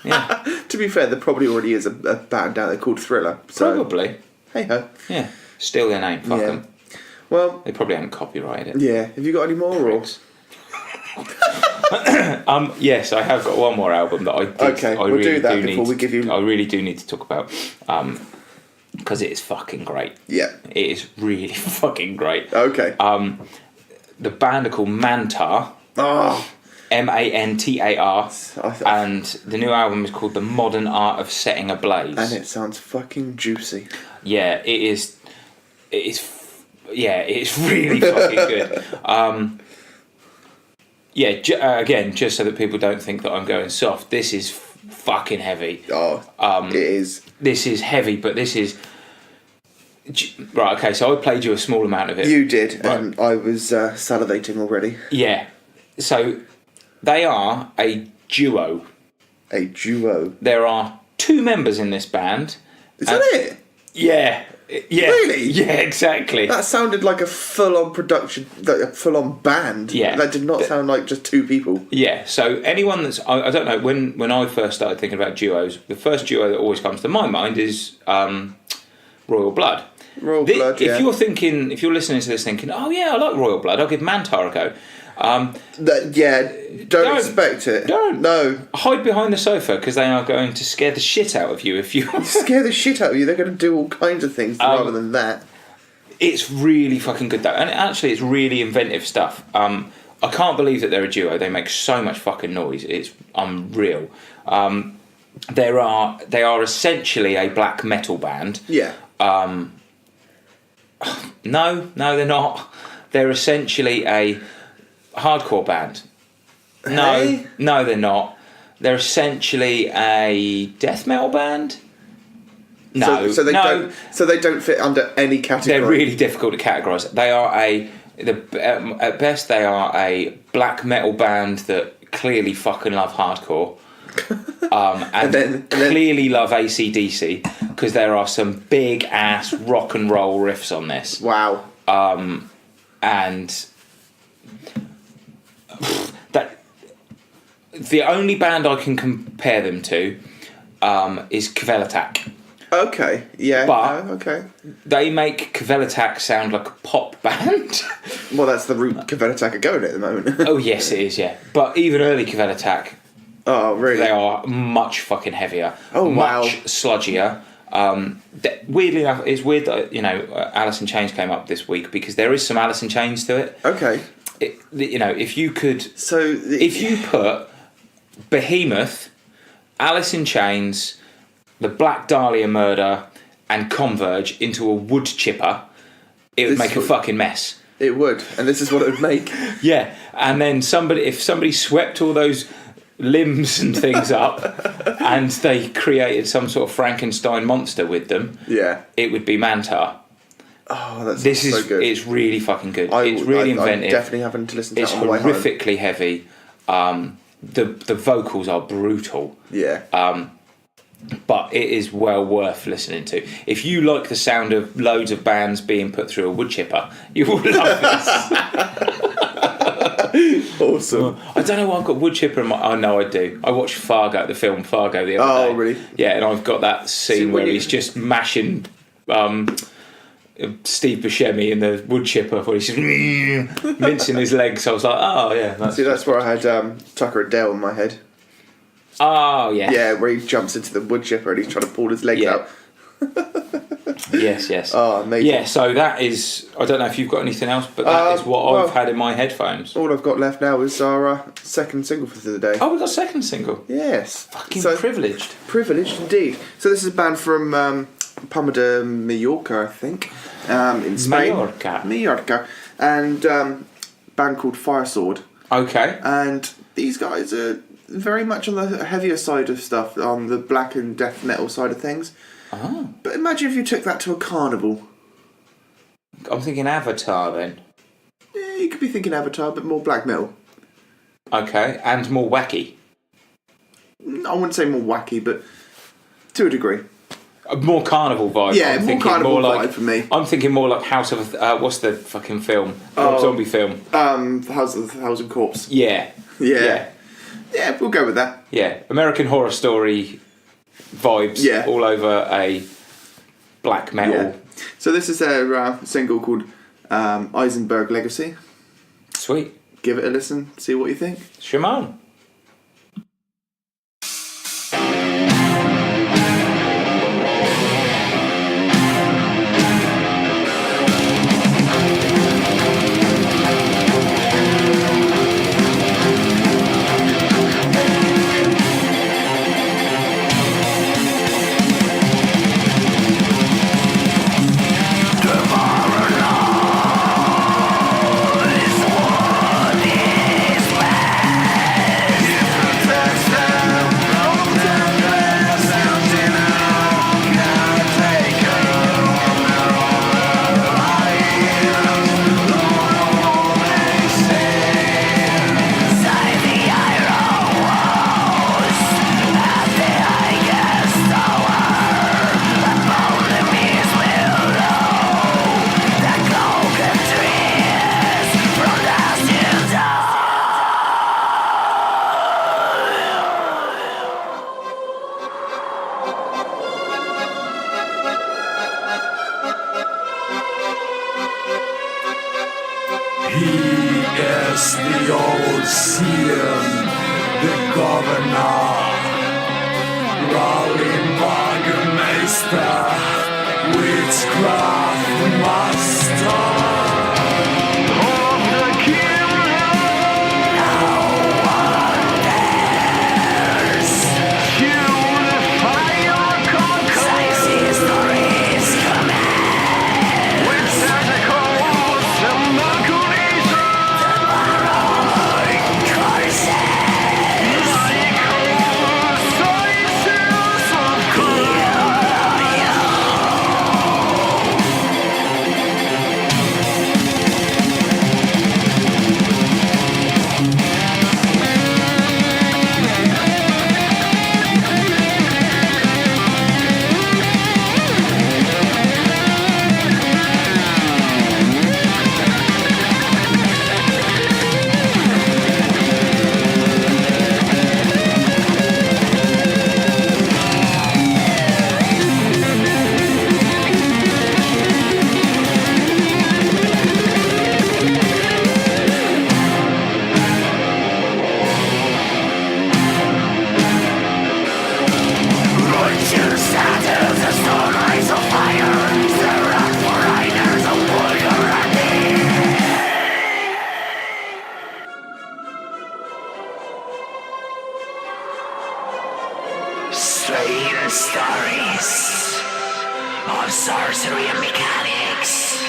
Yeah. To be fair, there probably already is a band out there called Thriller. So. Probably. Hey ho. Yeah. Steal their name. Fuck them. Well, they probably haven't copyrighted it. Yeah. Have you got any more? Pricks. Yes, I have got one more album that I did. Okay, we'll do that before we give you. I really do need to talk about because it is fucking great. Yeah, it is really fucking great. Okay. The band are called Mantar. Oh. Mantar, and the new album is called The Modern Art of Setting Ablaze. And it sounds fucking juicy. Yeah, it is. It's really fucking good. Again, just so that people don't think that I'm going soft, this is fucking heavy. Oh, it is. This is heavy, but this is... Right, okay, so I played you a small amount of it. You did, right. And I was salivating already. Yeah. So, they are a duo. A duo? There are 2 members in this band. Is that it? Yeah. Yeah. Really? Yeah, exactly. That sounded like a full-on production, like a full-on band. Yeah. That did not sound like just 2 people. Yeah, so anyone that's... I don't know, when I first started thinking about duos, the first duo that always comes to my mind is Royal Blood. Blood, If you're listening to this thinking, oh yeah, I like Royal Blood, I'll give Mantar a go. Don't expect it. Don't. No. Hide behind the sofa because they are going to scare the shit out of you if you... Scare the shit out of you. They're going to do all kinds of things rather than that. It's really fucking good though. And actually it's really inventive stuff. I can't believe that they're a duo. They make so much fucking noise. It's unreal. They are essentially a black metal band. Yeah. No, they're not. They're essentially a hardcore band. Hey? No, they're not. They're essentially a death metal band. No, so they don't fit under any category. They're really difficult to categorise. They are a At best, they are a black metal band that clearly fucking love hardcore. And then clearly love AC/DC, because there are some big ass rock and roll riffs on this. Wow. And that the only band I can compare them to is Kvelertak. Okay, yeah. But okay. They make Kvelertak sound like a pop band. Well, that's the route Kvelertak are going at the moment. Oh yes, it is. Yeah, but even early Kvelertak. Oh really? They are much fucking heavier. Oh wow. Much sludgier. Weirdly enough, it's weird that Alice in Chains came up this week, because there is some Alice in Chains to it. Okay. If you could, if you put Behemoth, Alice in Chains, the Black Dahlia Murder, and Converge into a wood chipper, it would make a fucking mess. It would, and this is what it would make. Yeah, and then if somebody swept all those limbs and things up and they created some sort of Frankenstein monster with them, it would be Mantar. Oh, that's so good. It's really fucking good. It's really inventive. I'm definitely having to listen to that on the way home. It's horrifically heavy. The vocals are brutal. Yeah. But it is well worth listening to. If you like the sound of loads of bands being put through a wood chipper, you will love this. Awesome. I don't know why I've got wood chipper in my... Oh, no, I do. I watched the film Fargo the other day. Oh, really? Yeah, and I've got that scene where he's just mashing Steve Buscemi in the wood chipper, where he's just mincing his legs. I was like, oh, yeah. That's where I had Tucker and Dale in my head. Oh, yeah. Yeah, where he jumps into the wood chipper and he's trying to pull his legs out. Yes. Oh, amazing. Yeah, so that is... I don't know if you've got anything else, but that is what I've had in my headphones. All I've got left now is our second single for the day. Oh, we got a second single? Yes. Fucking privileged. Privileged, indeed. So this is a band from Palma de Mallorca, I think, in Spain. Mallorca. And band called Firesword. Okay. And these guys are very much on the heavier side of stuff, on the black and death metal side of things. Oh. But imagine if you took that to a carnival. I'm thinking Avatar then. Yeah, you could be thinking Avatar, but more black metal. Okay, and more wacky. I wouldn't say more wacky, but to a degree. A more carnival vibe. Yeah, more carnival vibe for me. I'm thinking more like House of... what's the fucking film? Zombie film. House of the Thousand Corpse. Yeah, we'll go with that. Yeah, American Horror Story vibes all over a black metal. Yeah. So this is a single called Eisenberg Legacy. Sweet. Give it a listen, see what you think. Shimon. The old Seum, the governor, Rolling Bürgermeister, Witchcraft Master. hear stories of sorcery and mechanics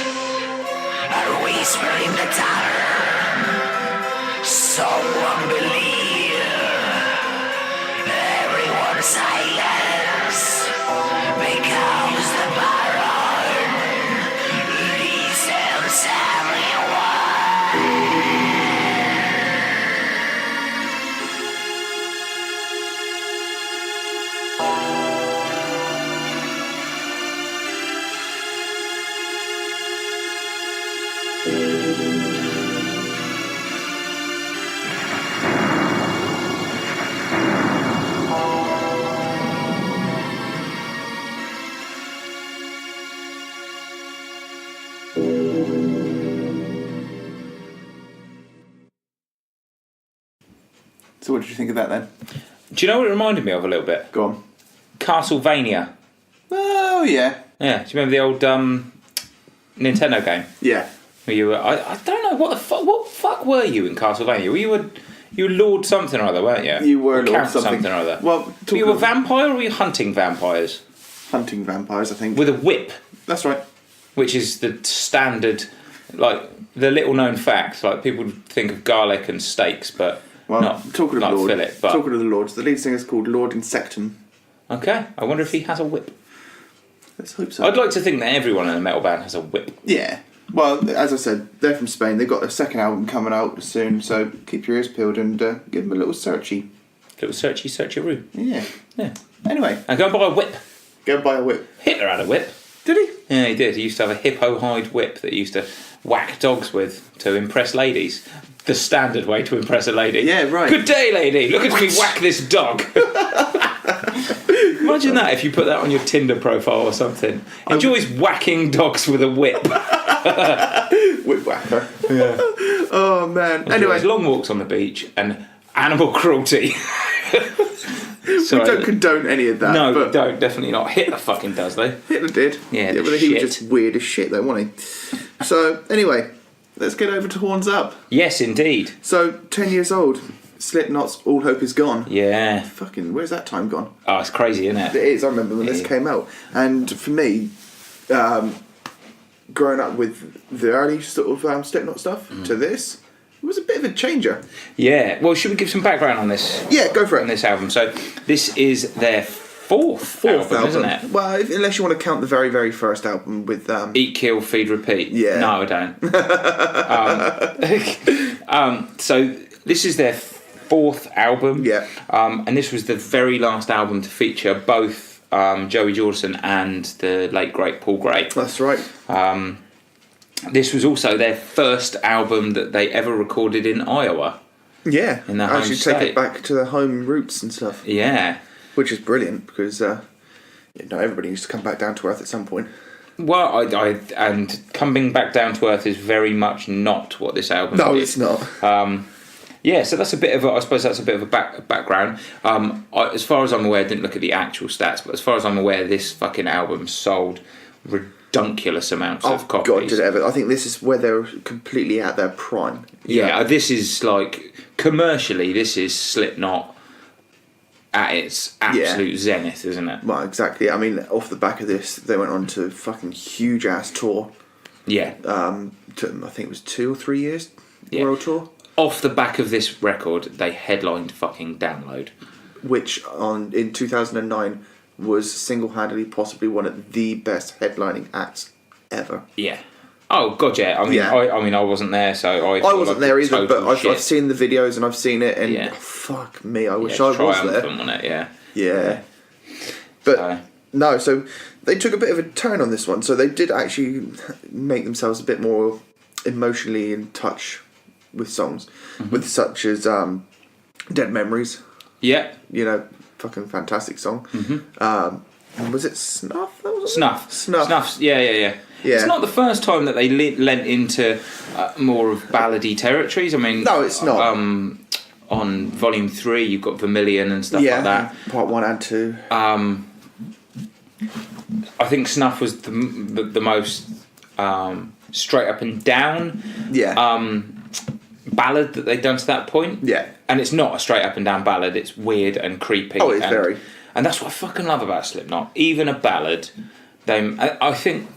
are whisper in the dark. Someone believe. Everyone silence becomes the baron. Listens everyone. So what did you think of that then? Do you know what it reminded me of a little bit? Go on. Castlevania. Oh, yeah. Yeah, do you remember the old Nintendo game? Yeah. Where you were, I don't know, what fuck were you in Castlevania? You were Lord something or other, weren't you? You were Lord Count something or other. Well, were you a vampire or were you hunting vampires? Hunting vampires, I think. With a whip. That's right. Which is the standard, like, the little known fact. Like, people think of garlic and steaks, but not talking of Lord, fillet. But talking of the Lords, the lead singer is called Lord Insectum. Okay, I wonder if he has a whip. Let's hope so. I'd like to think that everyone in a metal band has a whip. Yeah. Well, as I said, they're from Spain. They've got a second album coming out soon, so keep your ears peeled and give them a little searchy. Little searchy-roo. Yeah. Yeah. Anyway. And go and buy a whip. Go and buy a whip. Hitler had a whip. Did he? Yeah, he did. He used to have a hippo hide whip that he used to whack dogs with to impress ladies. The standard way to impress a lady. Yeah, right. Good day, lady. Look at me whack this dog. Imagine that if you put that on your Tinder profile or something. Enjoys whacking dogs with a whip. Whip whacker. Yeah. Oh, man. Anyway. Long walks on the beach and animal cruelty. We don't condone any of that. No, we don't. Definitely not. Hitler fucking does, though. Hitler did. Yeah, but he was just weird as shit, though, wasn't he? So, anyway, let's get over to Horns Up. Yes, indeed. So, 10 years old. Slipknot's All Hope Is Gone. Yeah. Fucking, where's that time gone? Oh, it's crazy, isn't it? It is. I remember when this came out. And for me, growing up with the early sort of Slipknot stuff to this, it was a bit of a changer. Yeah. Well, should we give some background on this? Yeah, go for it. On this album. So, this is their fourth album, isn't it? Well, unless you want to count the very, very first album with... Eat, Kill, Feed, Repeat. Yeah. No, I don't. So, this is their fourth album. Yeah. And this was the very last album to feature both Joey Jordison and the late, great Paul Gray. That's right. This was also their first album that they ever recorded in Iowa. Yeah. In their home actually state. take it back to their home roots and stuff. Yeah. Which is brilliant because everybody needs to come back down to earth at some point. Well, and coming back down to earth is very much not what this album is. No, it's not. Yeah, so that's a bit of a background. As far as I'm aware, I didn't look at the actual stats, but as far as I'm aware, this fucking album sold ridiculous amounts of copies. God, did it ever. I think this is where they're completely at their prime. Yeah, this is like, commercially, this is Slipknot at its absolute zenith, isn't it? Well, exactly. I mean, off the back of this, they went on to fucking huge ass tour. Yeah. I think it was 2 or 3 years world tour. Off the back of this record, they headlined fucking Download, which in 2009 was single-handedly possibly one of the best headlining acts ever. Yeah. Oh god, yeah. I mean, I wasn't there, so I wasn't there either. But I've seen the videos and I've seen it, and fuck me, I wish I was there. On it, yeah. But no, so they took a bit of a turn on this one. So they did actually make themselves a bit more emotionally in touch with songs, with such as Dead Memories. Yeah. Fucking fantastic song. Was it Snuff? Snuff. Yeah. It's not the first time that they lent into more of ballady territories. I mean, no, it's not. On Volume 3, you've got Vermilion and stuff like that. Part 1 and 2. I think Snuff was the most straight up and down. Ballad that they'd done to that point. Yeah. And it's not a straight up and down ballad, it's weird and creepy. Oh, it's very. And that's what I fucking love about Slipknot. Even a ballad, I think...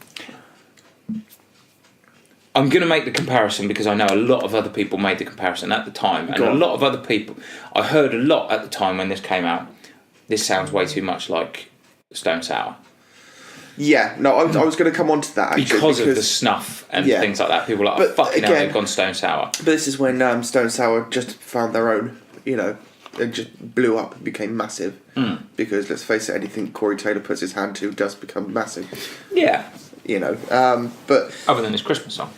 I'm going to make the comparison because I know a lot of other people made the comparison at the time. And a lot of other people... I heard a lot at the time when this came out. This sounds way too much like Stone Sour. Yeah, no, I was going to come on to that, actually. Because of the snuff and things like that. People are like, fucking hell, they've gone Stone Sour. But this is when Stone Sour just found their own, it just blew up and became massive. Because, let's face it, anything Corey Taylor puts his hand to does become massive. Yeah. But... Other than his Christmas song.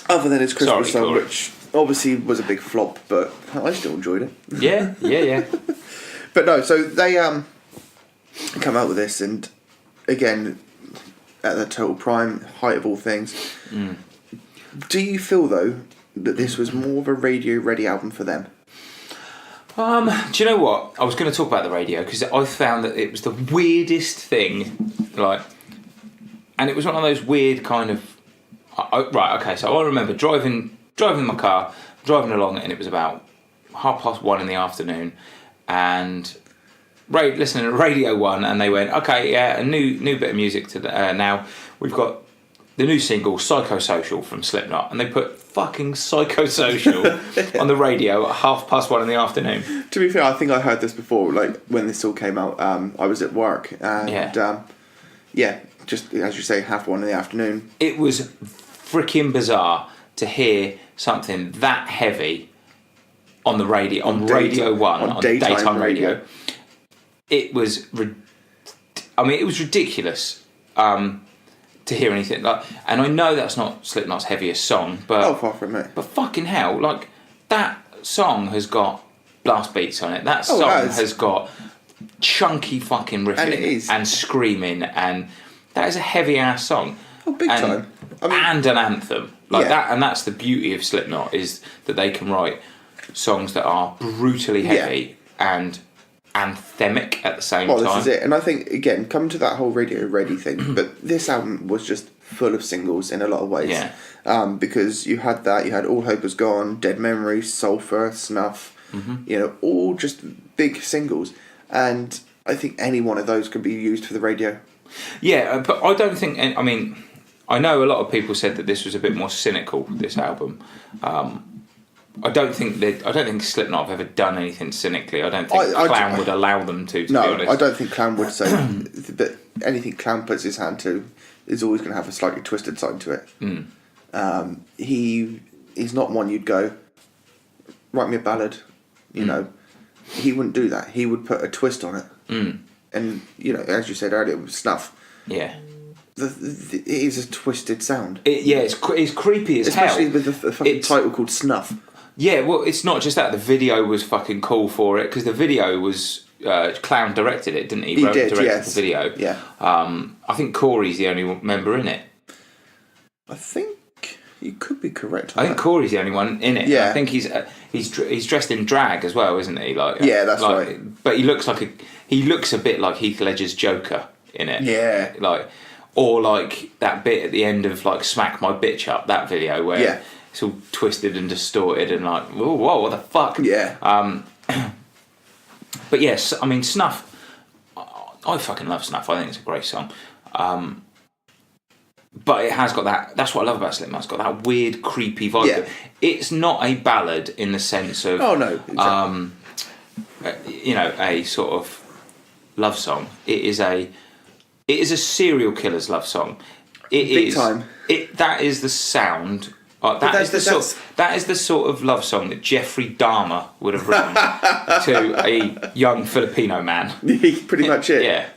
Other than his Christmas song, Corey. Which obviously was a big flop, but I still enjoyed it. Yeah. But no, so they come out with this, and again, at the total prime, height of all things. Do you feel, though, that this was more of a radio-ready album for them? Do you know what? I was going to talk about the radio, because I found that it was the weirdest thing, and it was one of those weird kind of... Right, okay, so I remember driving my car, driving along, and it was about 1:30 in the afternoon, and listening to Radio 1, and they went, okay, yeah, a new bit of music now. We've got the new single, Psychosocial, from Slipknot, and they put fucking Psychosocial on the radio at 1:30 in the afternoon. To be fair, I think I heard this before, when this all came out. I was at work, and just as you say, 1:30 in the afternoon. It was freaking bizarre to hear something that heavy on the radio, on Radio 1, on daytime radio. It was, it was ridiculous to hear anything like. And I know that's not Slipknot's heaviest song, but far from it. But fucking hell, that song has got blast beats on it. That song has got chunky fucking riffing and screaming, and that is a heavy ass song. Oh, big time. And an anthem that, and that's the beauty of Slipknot, is that they can write songs that are brutally heavy and anthemic at the same time. Well, this is it. And I think, again, come to that whole radio ready thing, but this album was just full of singles in a lot of ways. Yeah. Because you had All Hope Was Gone, Dead Memories, Sulphur, Snuff, all just big singles. And I think any one of those could be used for the radio. Yeah, but I don't think... I know a lot of people said that this was a bit more cynical, this album. I don't think Slipknot have ever done anything cynically. I don't think Clown would allow them to be honest. I don't think Clown would say that anything Clown puts his hand to is always going to have a slightly twisted side to it. He's not one you'd go, write me a ballad, He wouldn't do that. He would put a twist on it. And, as you said earlier, with Snuff. Yeah. It is a twisted sound. It's creepy as hell. Especially with the fucking title called Snuff. Yeah, well, it's not just that. The video was fucking cool for it, because the video was... Clown directed it, didn't he? He did, directed the video. Yeah. I think Corey's the only member in it. I think you could be correct. I think Corey's the only one in it. Yeah. I think he's dressed in drag as well, isn't he? Yeah, that's right. But he looks a bit like Heath Ledger's Joker in it. Yeah. Or that bit at the end of Smack My Bitch Up, that video where it's all twisted and distorted and whoa, what the fuck? Yeah. But yes, Snuff. I fucking love Snuff. I think it's a great song. But it has got that. That's what I love about Slipknot. It's got that weird, creepy vibe. Yeah. It's not a ballad in the sense of. Oh no. Exactly. A sort of love song. It is a serial killer's love song. Big time. That is the sound. That is the sort of love song that Jeffrey Dahmer would have written to a young Filipino man. Pretty much it. Yeah.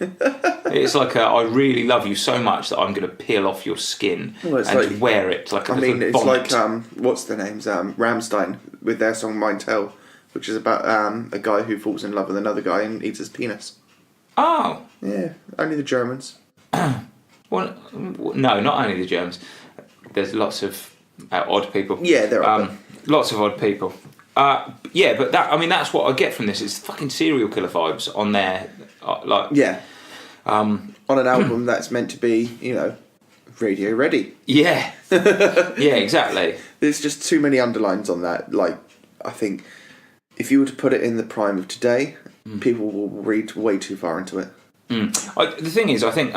It's I really love you so much that I'm going to peel off your skin and wear it like a little it's bonnet. What's their names? Rammstein with their song Mein Tell, which is about a guy who falls in love with another guy and eats his penis. Oh. Yeah, only the Germans. Well, no, not only the Germans. There's lots of odd people. Yeah, there are. Lots of odd people. Yeah, but that's what I get from this. It's fucking serial killer vibes on there. Yeah. On an album that's meant to be, radio ready. Yeah. Yeah, exactly. There's just too many underlines on that. I think if you were to put it in the prime of today, people will read way too far into it. The thing is, I think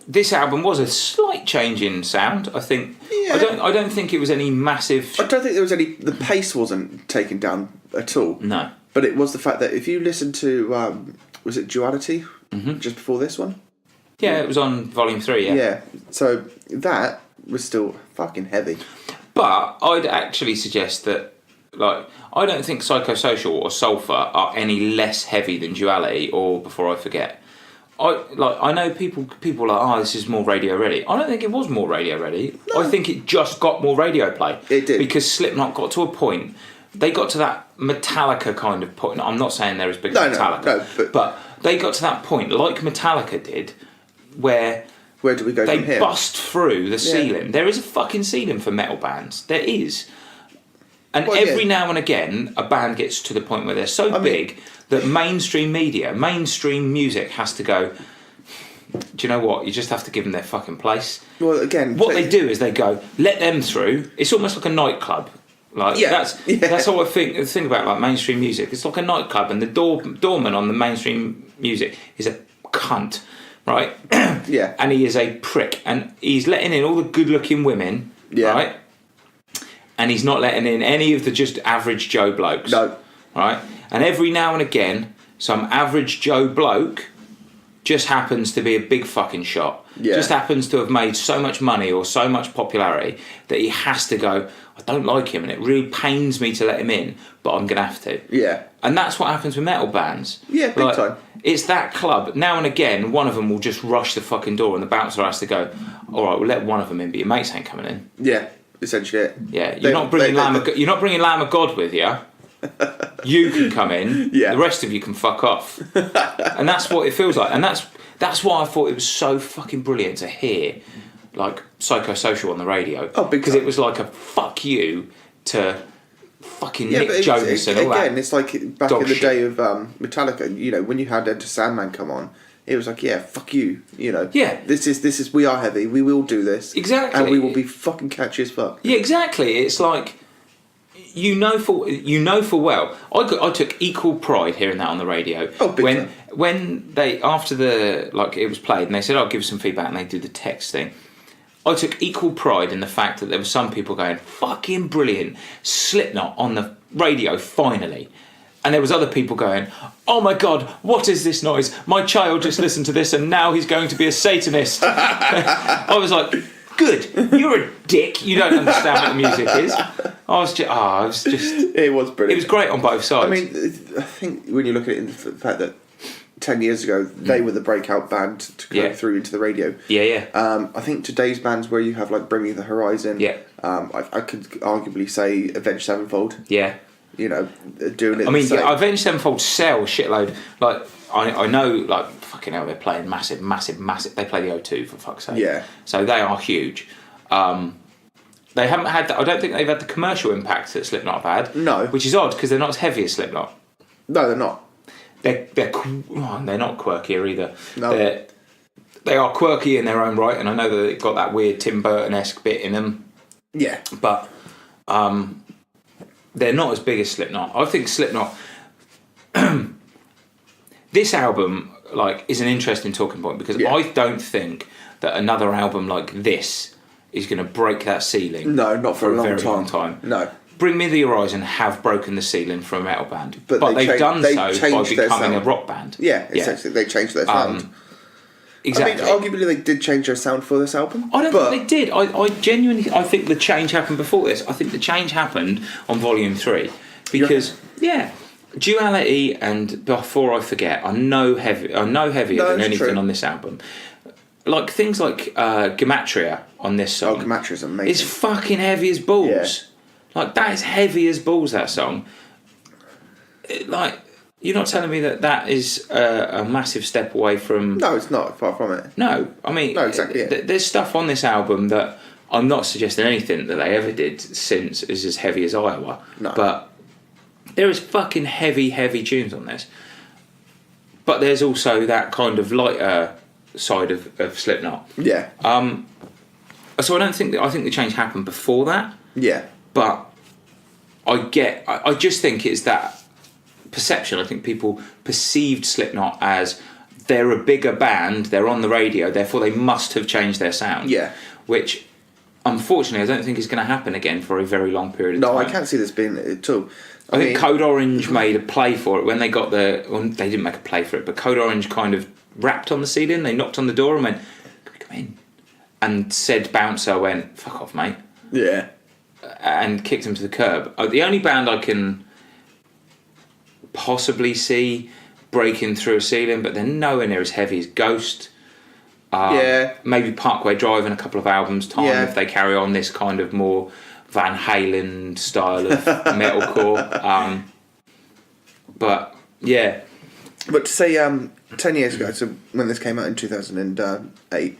this album was a slight change in sound. I think. Yeah. I don't think it was any massive. I don't think there was any. The pace wasn't taken down at all. No. But it was the fact that if you listen to, was it Duality? Just before this one? Yeah, it was on Volume 3, yeah. Yeah, so that was still fucking heavy. But I'd actually suggest that, like, I don't think Psychosocial or Sulphur are any less heavy than Duality or Before I Forget. I know people are like, oh, this is more radio ready. I don't think it was more radio ready. No. I think it just got more radio play. It did. Because Slipknot got to a point, they got to that Metallica kind of point. I'm not saying they're as big as Metallica. No, but they got to that point, like Metallica did, where do we go from here? They bust through the ceiling. There is a fucking ceiling for metal bands. There is. And every now and again, a band gets to the point where they're so big that mainstream media, mainstream music has to go, do you know what? You just have to give them their fucking place. Well, again... What they do is they go, let them through. It's almost like a nightclub. Like that's how I think about like mainstream music. It's like a nightclub, and the doorman on the mainstream music is a cunt, right? Yeah. And he is a prick, and he's letting in all the good-looking women, right? And he's not letting in any of the just average Joe blokes. No. Right? And every now and again, some average Joe bloke just happens to be a big fucking shot. Yeah. Just happens to have made so much money or so much popularity that he has to go, I don't like him, and it really pains me to let him in, but I'm going to have to. Yeah. And that's what happens with metal bands. Yeah, big time. It's that club. Now and again, one of them will just rush the fucking door, and the bouncer has to go, all right, we'll let one of them in, but your mates ain't coming in. Yeah. Essentially it. Yeah, you're not bringing Lamb of God with you. You can come in. Yeah. The rest of you can fuck off. And that's what it feels like. And that's why I thought it was so fucking brilliant to hear, like, Psychosocial on the radio. Oh, because it was like a fuck you to fucking Nick Jonas and all that. Again, it's like back in the day of Metallica. You know, when you had Enter Sandman come on. It was like, yeah, fuck you, you know. Yeah. This is. We are heavy. We will do this. Exactly. And we will be fucking catchy as fuck. Yeah, exactly. It's like, you know for well. I took equal pride hearing that on the radio. Oh, big time. When they, after the, like, it was played, and they said, I'll give some feedback, and they did the text thing. I took equal pride in the fact that there were some people going, fucking brilliant, Slipknot on the radio, finally. And there was other people going, oh my God, what is this noise? My child just listened to this and now he's going to be a Satanist. I was like, good, you're a dick. You don't understand what the music is. It was brilliant. It was great on both sides. I mean, I think when you look at it in the fact that 10 years ago, they were the breakout band to go through into the radio. Yeah. I think today's bands where you have like Bring Me the Horizon. Yeah. I could arguably say Avenged Sevenfold. Yeah. You know, doing it. I mean, Avenged Sevenfold sell a shitload. Like, I know, like, fucking hell, they're playing massive. They play the O2 for fuck's sake. Yeah. So they are huge. They haven't had. I don't think they've had the commercial impact that Slipknot have had. No. Which is odd because they're not as heavy as Slipknot. No, they're not. They're not quirkier either. No. They are quirky in their own right, and I know that they've got that weird Tim Burton-esque bit in them. Yeah. But they're not as big as Slipknot. I think Slipknot... this album, like, is an interesting talking point because I don't think that another album like this is going to break that ceiling. No, not for a very long time. No. Bring Me the Horizon have broken the ceiling for a metal band, but they've done so by becoming a rock band. Yeah, essentially, they changed their sound. Exactly. I mean, arguably they did change their sound for this album. I don't think they did. I genuinely think the change happened before this. I think the change happened on Volume 3 because Duality and Before I Forget are no heavier than anything on this album. Like things like Gematria on this song. Oh, Gematria's amazing. It's fucking heavy as balls. Yeah. Like that is heavy as balls. That song. You're not telling me that is a massive step away from... No, it's not. Far from it. No, I mean... No, exactly. There's stuff on this album that I'm not suggesting anything that they ever did since is as heavy as Iowa. No. But there is fucking heavy, heavy tunes on this. But there's also that kind of lighter side of Slipknot. Yeah. So I think the change happened before that. Yeah. But I just think it's that perception. I think people perceived Slipknot as they're a bigger band, they're on the radio, therefore they must have changed their sound. Yeah. Which, unfortunately, I don't think is going to happen again for a very long period of time. No, I can't see this being at all. I think Code Orange made a play for it when they got they didn't make a play for it, but Code Orange kind of rapped on the ceiling. They knocked on the door and went, "Can we come in?" And said bouncer went, "Fuck off, mate." Yeah. And kicked him to the curb. The only band I can possibly see breaking through a ceiling, but they're nowhere near as heavy as Ghost. Maybe Parkway Drive in a couple of albums' time if they carry on this kind of more Van Halen style of metalcore. But yeah. But to say 10 years ago, so when this came out in 2008,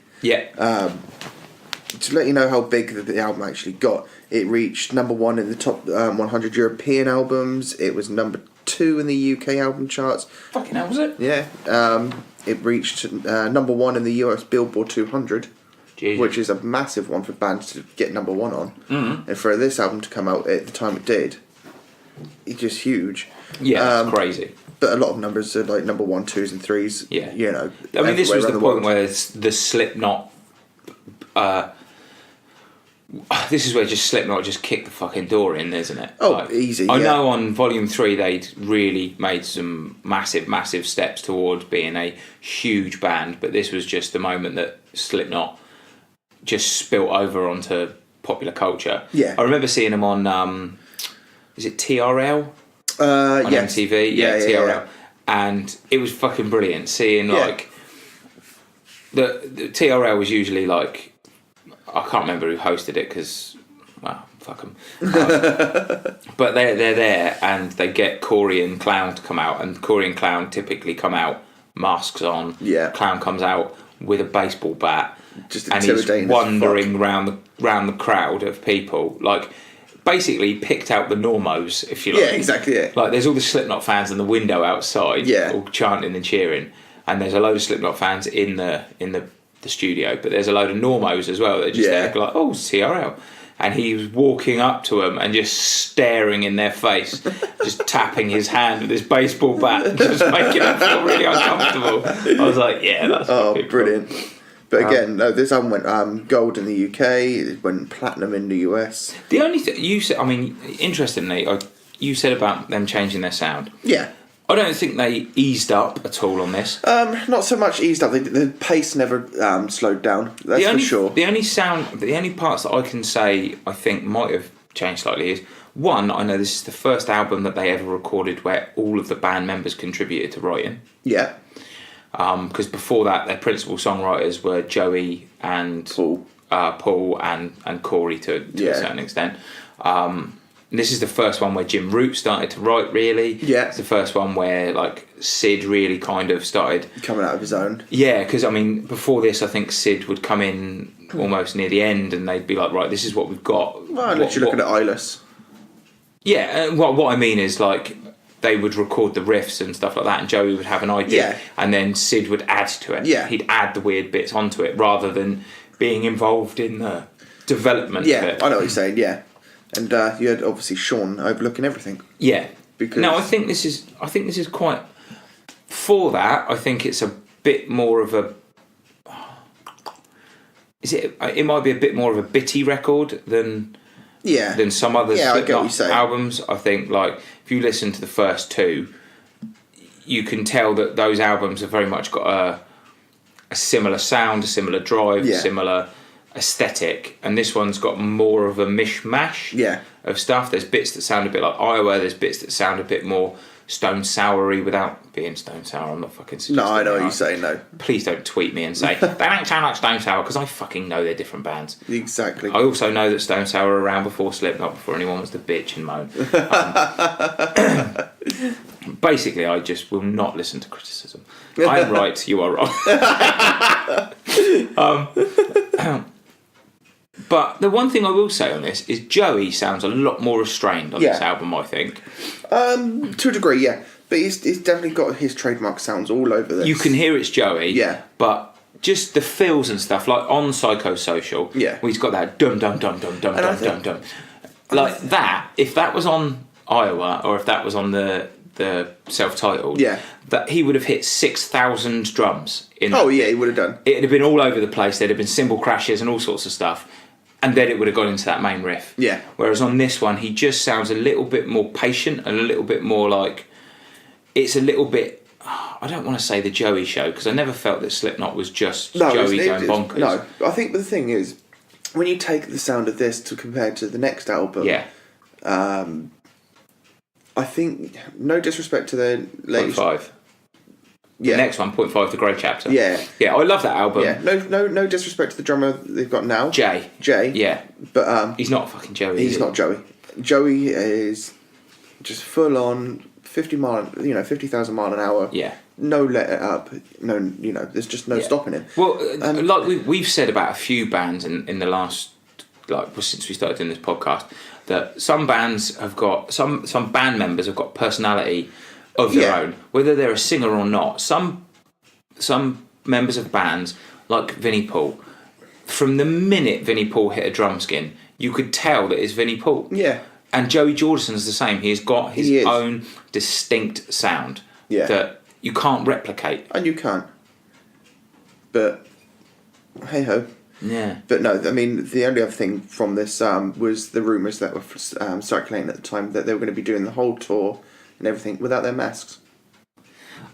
to let you know how big the album actually got, it reached number 1 in the top 100 European albums. It was number 2 in the UK album charts. Fucking hell, was it? Yeah. It reached number 1 in the US Billboard 200, which is a massive one for bands to get number 1 on. Mm-hmm. And for this album to come out at the time it did, it's just huge. Yeah, it's crazy. But a lot of numbers are like number 1, 2s and 3s. Yeah. You know. I mean, this was the point where the Slipknot... this is where Slipknot just kicked the fucking door in, isn't it? Oh, easy. I know on Volume 3 they'd really made some massive steps towards being a huge band, but this was just the moment that Slipknot just spilt over onto popular culture. Yeah. I remember seeing them on, is it TRL? On MTV? Yeah, TRL. Yeah. And it was fucking brilliant seeing like... The TRL was usually like... I can't remember who hosted it because, well, fuck them. But they're there and they get Corey and Clown to come out, and Corey and Clown typically come out masks on. Yeah. Clown comes out with a baseball bat, just and he's wandering round the crowd of people, like basically picked out the normos, if you like. Yeah, exactly. Yeah. Like there's all the Slipknot fans in the window outside, all chanting and cheering, and there's a load of Slipknot fans in the studio, but there's a load of normos as well that are just there like, oh, it's TRL, and he was walking up to them and just staring in their face, just tapping his hand with his baseball bat, just making them feel really uncomfortable. I was like, yeah, that's brilliant. Cool. But again, this album went gold in the UK, it went platinum in the US. The only thing you said, I mean, interestingly, you said about them changing their sound. Yeah. I don't think they eased up at all on this. Not so much eased up. The pace never slowed down. That's for sure. The only parts that I can say I think might have changed slightly is, one, I know this is the first album that they ever recorded where all of the band members contributed to writing. Yeah. Because before that, their principal songwriters were Joey and Paul and Corey to a certain extent. This is the first one where Jim Root started to write, really. Yeah. It's the first one where, like, Sid really kind of started... coming out of his own. Yeah, because, I mean, before this, I think Sid would come in almost near the end and they'd be like, right, this is what we've got. Well, literally looking at Eyeless. Yeah, what I mean is, like, they would record the riffs and stuff like that, and Joey would have an idea, and then Sid would add to it. Yeah. He'd add the weird bits onto it, rather than being involved in the development of it. I know what you're saying, yeah. And you had obviously Sean overlooking everything. Yeah. Because I think this is quite... For that, I think it's a bit more of a... It might be a bit more of a bitty record than some other Slipknot albums. I think, like, if you listen to the first two, you can tell that those albums have very much got a similar sound, a similar drive, similar aesthetic, and this one's got more of a mishmash of stuff. There's bits that sound a bit like Iowa, there's bits that sound a bit more Stone Soury without being Stone Sour. I'm not fucking suggesting. No, I know what you're saying, no. Please don't tweet me and say, they don't sound like Stone Sour, because I fucking know they're different bands. Exactly. I also know that Stone Sour were around before Slipknot, before anyone was to bitch and moan. Basically, I just will not listen to criticism. I'm right, you are wrong. But the one thing I will say on this is Joey sounds a lot more restrained on this album, I think. To a degree, yeah. But he's definitely got his trademark sounds all over this. You can hear it's Joey, but just the feels and stuff, like on Psychosocial, where he's got that dum-dum-dum-dum-dum-dum-dum-dum. like that. If that was on Iowa, or if that was on the self-titled, that he would have hit 6,000 drums. He would have done. It'd have been all over the place. There'd have been cymbal crashes and all sorts of stuff, and then it would have gone into that main riff. Yeah. Whereas on this one, he just sounds a little bit more patient and a little bit more like it's a little bit. I don't want to say the Joey show, because I never felt that Slipknot was just Joey going bonkers. No, I think the thing is, when you take the sound of this to compare to the next album, I think, no disrespect to the latest... 0.5. The next one, 0.5, The Grey Chapter. Yeah. Yeah, I love that album. Yeah, no disrespect to the drummer they've got now. Jay. Yeah. But he's not fucking Joey. He's not Joey. Joey is just full on 50,000 mile an hour. Yeah. No let it up. No, there's just no stopping him. Well, like we've said about a few bands in the last, since we started doing this podcast, that some bands have got some band members have got personality of their own, whether they're a singer or not. Some members of bands, like Vinnie Paul, from the minute Vinnie Paul hit a drum skin, you could tell that it's Vinnie Paul. Yeah. And Joey Jordison's the same. He's got his own distinct sound that you can't replicate. And you can't. But hey ho. Yeah. But no, I mean, the only other thing from this was the rumours that were circulating at the time that they were going to be doing the whole tour and everything without their masks.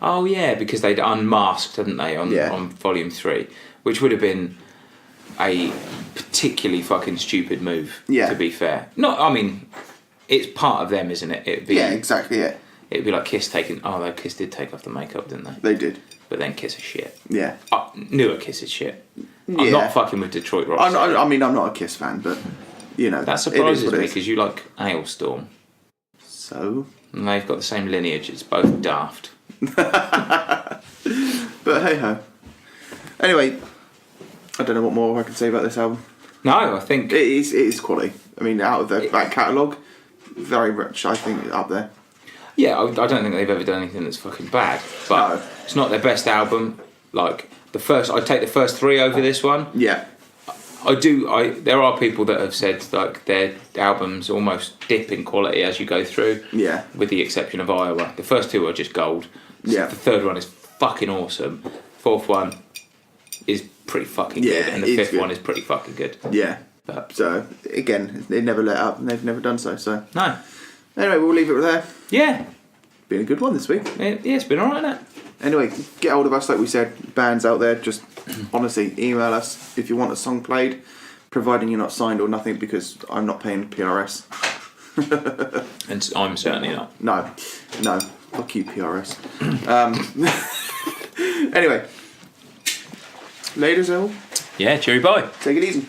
Oh yeah, because they'd unmasked, hadn't they, on Volume 3, which would have been a particularly fucking stupid move, to be fair. It's part of them, isn't it? Exactly it. It'd be like Kiss taking... Oh, Kiss did take off the makeup, didn't they? They did. But then Kiss is shit. Yeah. Newer Kiss is shit. I'm not fucking with Detroit Rock. I'm not a Kiss fan, but, That surprises me, because you like Ailstorm. So? And they've got the same lineage. It's both daft. But hey ho. Anyway, I don't know what more I can say about this album. No, I think... It is quality. I mean, out of that catalogue, very much, I think, up there. Yeah, I don't think they've ever done anything that's fucking bad. But it's not their best album. Like, I'd take the first 3 over this one. Yeah. There are people that have said, like, their albums almost dip in quality as you go through. Yeah. With the exception of Iowa. The first 2 are just gold. Yeah. The third one is fucking awesome. 4th one is pretty fucking good. And the 5th one is pretty fucking good. Yeah. But, so, again, they never let up and they've never done so. No. Anyway, we'll leave it there. Yeah. Been a good one this week. Yeah, it's been alright, hasn't it? Anyway, get hold of us, like we said. Bands out there, just honestly, email us if you want a song played, providing you're not signed or nothing, because I'm not paying PRS. And I'm certainly not. No. Fuck you, PRS. Anyway. Later, Zell. Yeah, cheery bye. Take it easy.